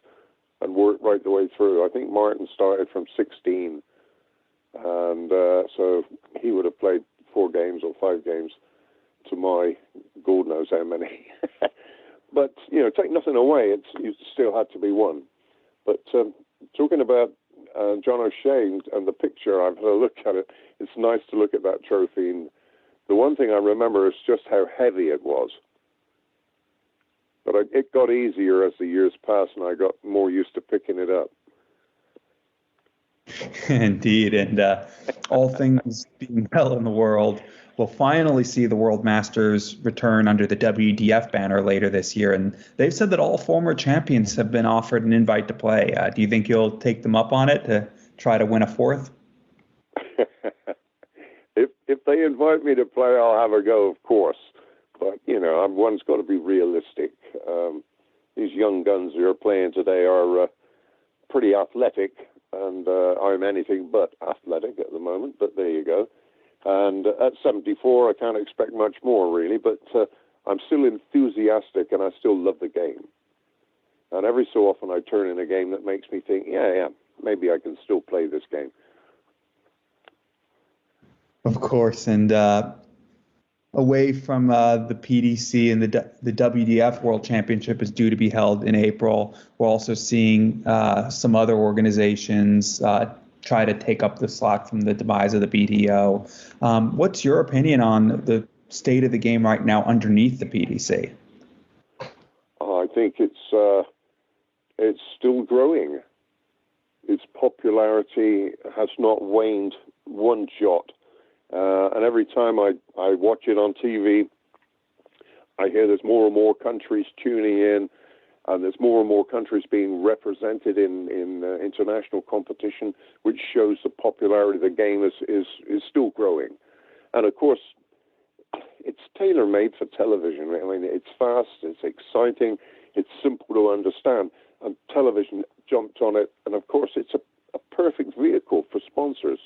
and worked right the way through. I think Martin started from 16, and so he would have played 4 games or 5 games to my God knows how many. But, take nothing away, you still had to be won. But talking about John O'Shea and the picture, I've had a look at it. It's nice to look at that trophy. And the one thing I remember is just how heavy it was. But it got easier as the years passed, and I got more used to picking it up. Indeed, and all things being well in the world, we'll finally see the World Masters return under the WDF banner later this year, and they've said that all former champions have been offered an invite to play. Do you think you'll take them up on it to try to win a fourth? If they invite me to play, I'll have a go, of course. But, one's got to be realistic. These young guns who are playing today are pretty athletic, and I'm anything but athletic at the moment, but there you go. And at 74, I can't expect much more, really, but I'm still enthusiastic and I still love the game. And every so often I turn in a game that makes me think, maybe I can still play this game. Of course, and away from the PDC and the WDF World Championship is due to be held in April. We're also seeing some other organizations try to take up the slack from the demise of the BDO. What's your opinion on the state of the game right now underneath the PDC? I think it's still growing. Its popularity has not waned one jot. And every time I watch it on TV, I hear there's more and more countries tuning in, and there's more and more countries being represented in international competition, which shows the popularity of the game is still growing. And of course, it's tailor-made for television. I mean, it's fast, it's exciting, it's simple to understand, and television jumped on it. And of course, it's a perfect vehicle for sponsors.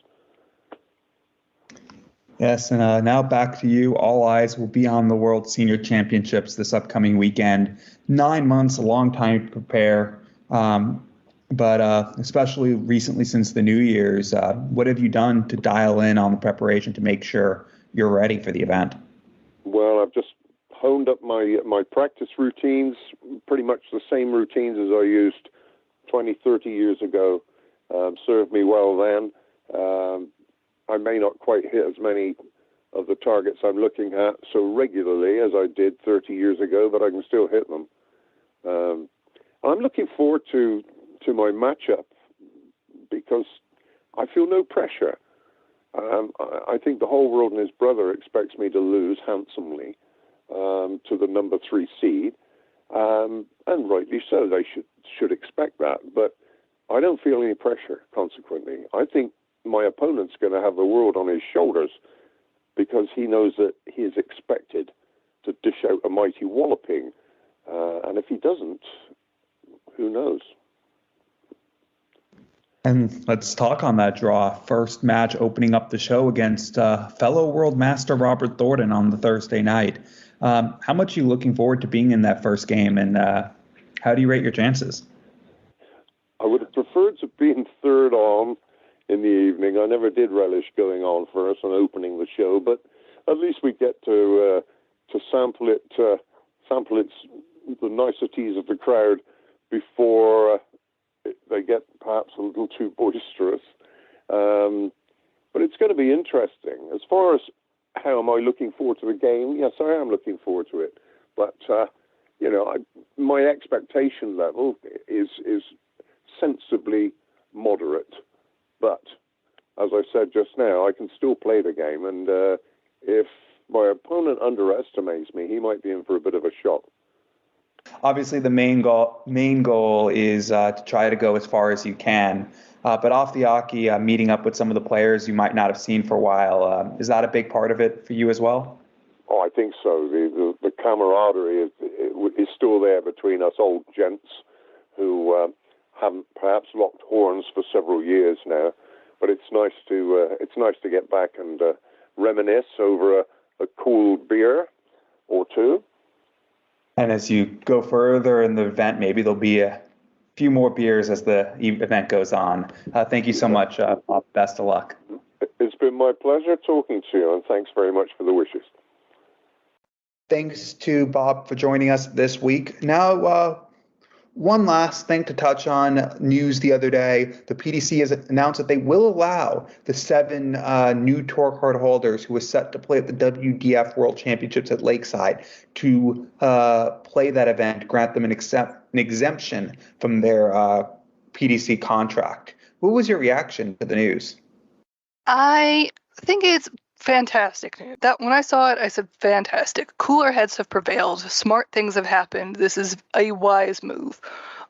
Yes, and now back to you. All eyes will be on the World Senior Championships this upcoming weekend. 9 months, a long time to prepare, but especially recently since the New Year's, what have you done to dial in on the preparation to make sure you're ready for the event? Well, I've just honed up my practice routines, pretty much the same routines as I used 20, 30 years ago. Served me well then. I may not quite hit as many of the targets I'm looking at so regularly as I did 30 years ago, but I can still hit them. I'm looking forward to my matchup because I feel no pressure. I think the whole world and his brother expects me to lose handsomely to the number 3 seed, and rightly so. They should expect that, but I don't feel any pressure, consequently. I think my opponent's going to have the world on his shoulders because he knows that he is expected to dish out a mighty walloping. And if he doesn't, who knows? And let's talk on that draw. First match opening up the show against fellow World Master Robert Thornton on the Thursday night. How much are you looking forward to being in that first game, and how do you rate your chances? I would have preferred to be in third on in the evening. I never did relish going on first and opening the show, but at least we get to sample the niceties of the crowd before they get perhaps a little too boisterous. But it's going to be interesting. As far as how am I looking forward to the game, yes, I am looking forward to it. But, my expectation level is sensibly moderate. But, as I said just now, I can still play the game. And if my opponent underestimates me, he might be in for a bit of a shock. Obviously, the main goal is to try to go as far as you can. But off the hockey, meeting up with some of the players you might not have seen for a while, is that a big part of it for you as well? Oh, I think so. The camaraderie is still there between us old gents who haven't perhaps locked horns for several years now. But it's nice to get back and reminisce over a cool beer or two. And as you go further in the event, maybe there'll be a few more beers as the event goes on. Thank you so much, Bob. Best of luck. It's been my pleasure talking to you, and thanks very much for the wishes. Thanks to Bob for joining us this week. Now, one last thing to touch on, news the other day. The PDC has announced that they will allow the 7 new tour card holders who are set to play at the WDF World Championships at Lakeside to play that event, grant them an exemption from their PDC contract. What was your reaction to the news? I think it's fantastic. That when I saw it, I said, fantastic. Cooler heads have prevailed. Smart things have happened. This is a wise move.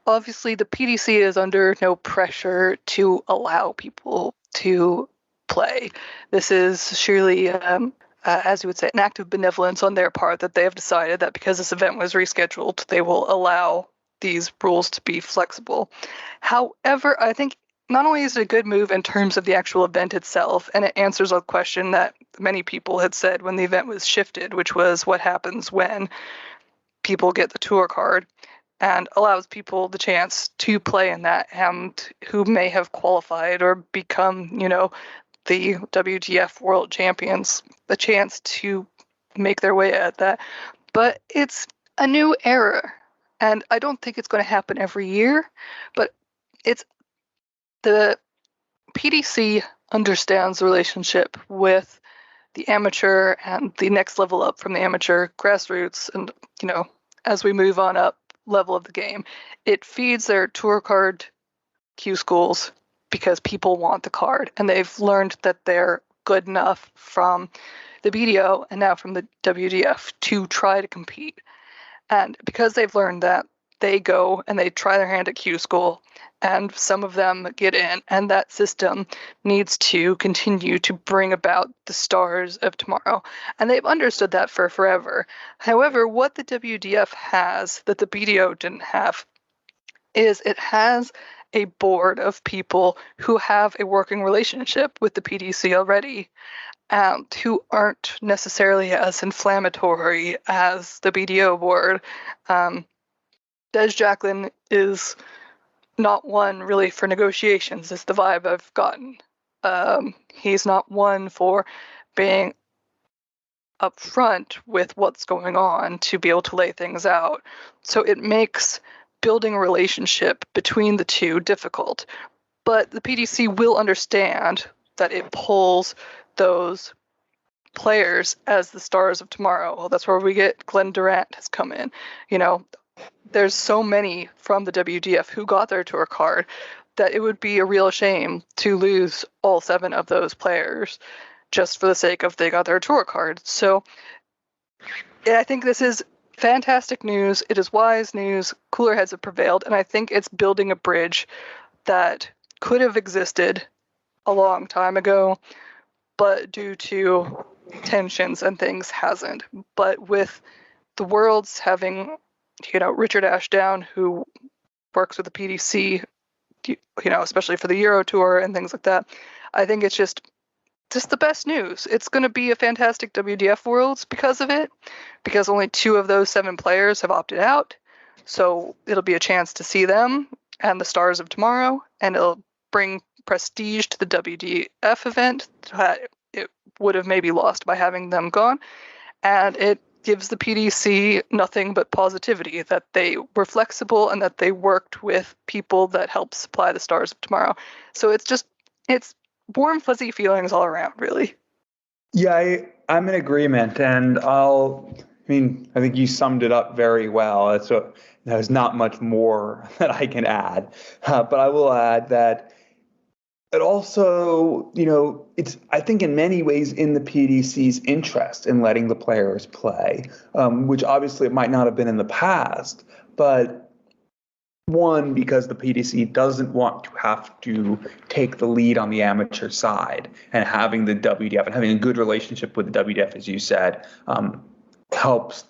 Obviously, the PDC is under no pressure to allow people to play. This is surely, as you would say, an act of benevolence on their part that they have decided that because this event was rescheduled, they will allow these rules to be flexible. However, I think not only is it a good move in terms of the actual event itself, and it answers a question that many people had said when the event was shifted, which was what happens when people get the tour card, and allows people the chance to play in that and who may have qualified or become, the WDF World Champions, the chance to make their way at that. But it's a new era, and I don't think it's going to happen every year, but it's the PDC understands the relationship with the amateur and the next level up from the amateur grassroots. And, as we move on up level of the game, it feeds their tour card Q schools because people want the card. And they've learned that they're good enough from the BDO and now from the WDF to try to compete. And because they've learned that, they go and they try their hand at Q school, and some of them get in, and that system needs to continue to bring about the stars of tomorrow. And they've understood that for forever. However, what the WDF has that the BDO didn't have is it has a board of people who have a working relationship with the PDC already, who aren't necessarily as inflammatory as the BDO board. Des Jacqueline is not one really for negotiations, is the vibe I've gotten. He's not one for being upfront with what's going on to be able to lay things out. So it makes building a relationship between the two difficult. But the PDC will understand that it pulls those players as the stars of tomorrow. Well, that's where we get Glenn Durant has come in. There's so many from the WDF who got their tour card that it would be a real shame to lose all 7 of those players just for the sake of they got their tour card. So I think this is fantastic news. It is wise news. Cooler heads have prevailed, and I think it's building a bridge that could have existed a long time ago, but due to tensions and things hasn't. But with the Worlds having Richard Ashdown, who works with the PDC, especially for the Euro Tour and things like that, I think it's just the best news. It's going to be a fantastic WDF Worlds because of it, because only 2 of those 7 players have opted out. So it'll be a chance to see them and the stars of tomorrow, and it'll bring prestige to the WDF event that it would have maybe lost by having them gone. And it gives the PDC nothing but positivity that they were flexible and that they worked with people that help supply the Stars of Tomorrow. So it's warm, fuzzy feelings all around, really. Yeah, I'm in agreement, and I think you summed it up very well. There's not much more that I can add, but I will add that it also, it's, I think, in many ways in the PDC's interest in letting the players play, which obviously it might not have been in the past, but one, because the PDC doesn't want to have to take the lead on the amateur side, and having the WDF and having a good relationship with the WDF, as you said, helps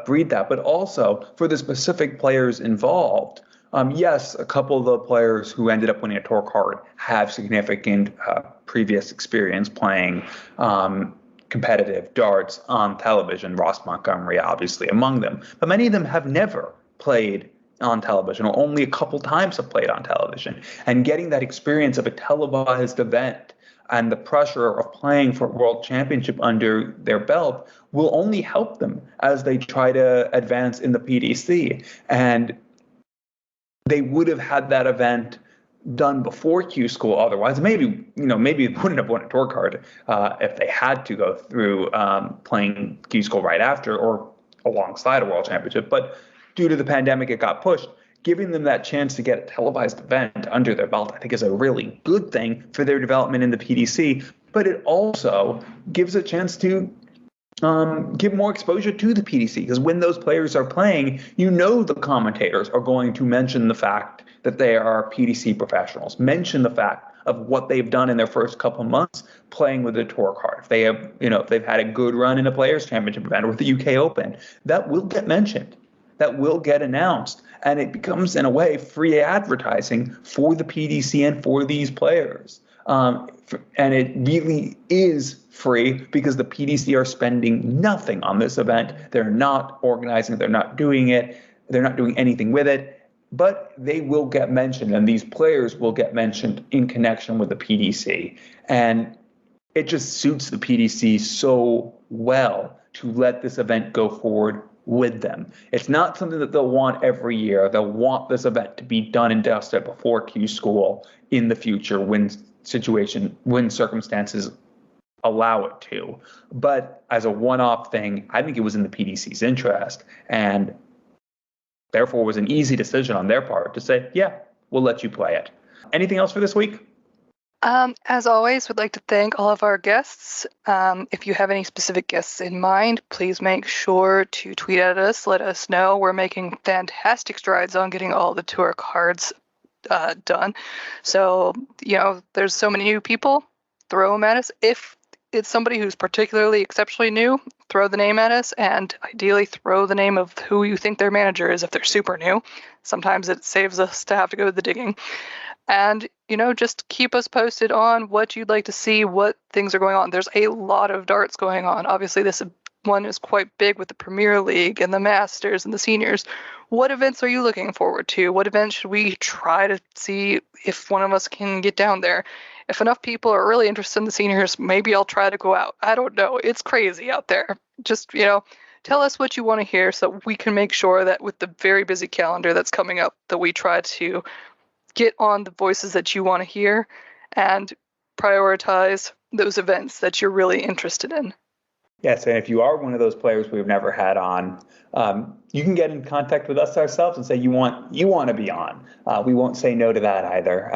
breed that. But also for the specific players involved, yes, a couple of the players who ended up winning a tour card have significant previous experience playing competitive darts on television, Ross Montgomery obviously among them. But many of them have never played on television, or only a couple times have played on television. And getting that experience of a televised event and the pressure of playing for a world championship under their belt will only help them as they try to advance in the PDC. And they would have had that event done before Q School otherwise. Maybe they wouldn't have won a tour card if they had to go through playing Q School right after or alongside a world championship. But due to the pandemic, it got pushed. Giving them that chance to get a televised event under their belt, I think, is a really good thing for their development in the PDC. But it also gives a chance to give more exposure to the PDC, because when those players are playing, the commentators are going to mention the fact that they are PDC professionals, mention the fact of what they've done in their first couple months playing with the tour card. If they have, if they've had a good run in a Players Championship event or with the UK Open, that will get mentioned, that will get announced, and it becomes, in a way, free advertising for the PDC and for these players. And it really is free because the PDC are spending nothing on this event. They're not organizing, they're not doing it, they're not doing anything with it, but they will get mentioned, and these players will get mentioned in connection with the PDC. And it just suits the PDC so well to let this event go forward with them. It's not something that they'll want every year. They'll want this event to be done and dusted before Q School in the future when circumstances allow it to. But as a one-off thing, I think it was in the PDC's interest, and therefore was an easy decision on their part to say, yeah, we'll let you play it. Anything else for this week? As always, we'd like to thank all of our guests. If you have any specific guests in mind, please make sure to tweet at us. Let us know. We're making fantastic strides on getting all the tour cards done. So, there's so many new people. Throw them at us. If it's somebody who's particularly exceptionally new, throw the name at us, and ideally throw the name of who you think their manager is if they're super new. Sometimes it saves us to have to go to the digging. And, just keep us posted on what you'd like to see, what things are going on. There's a lot of darts going on. Obviously, this one is quite big with the Premier League and the Masters and the Seniors. What events are you looking forward to? What events should we try to see if one of us can get down there? If enough people are really interested in the Seniors, maybe I'll try to go out. I don't know. It's crazy out there. Just, tell us what you want to hear so we can make sure that with the very busy calendar that's coming up, that we try to get on the voices that you want to hear and prioritize those events that you're really interested in. Yes, and if you are one of those players we've never had on, you can get in contact with us ourselves and say you want to be on. We won't say no to that either.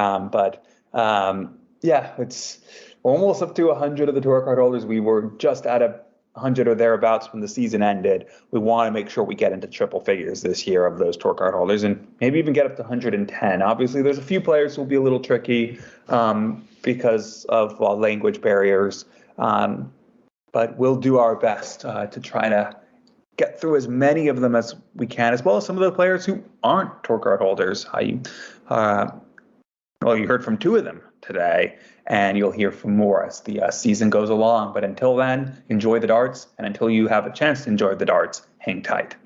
It's almost up to 100 of the tour card holders. We were just at 100 or thereabouts when the season ended. We want to make sure we get into triple figures this year of those tour card holders, and maybe even get up to 110. Obviously, there's a few players who will be a little tricky because of language barriers. But we'll do our best to try to get through as many of them as we can, as well as some of the players who aren't tour card holders. You heard from two of them today, and you'll hear from more as the season goes along. But until then, enjoy the darts, and until you have a chance to enjoy the darts, hang tight.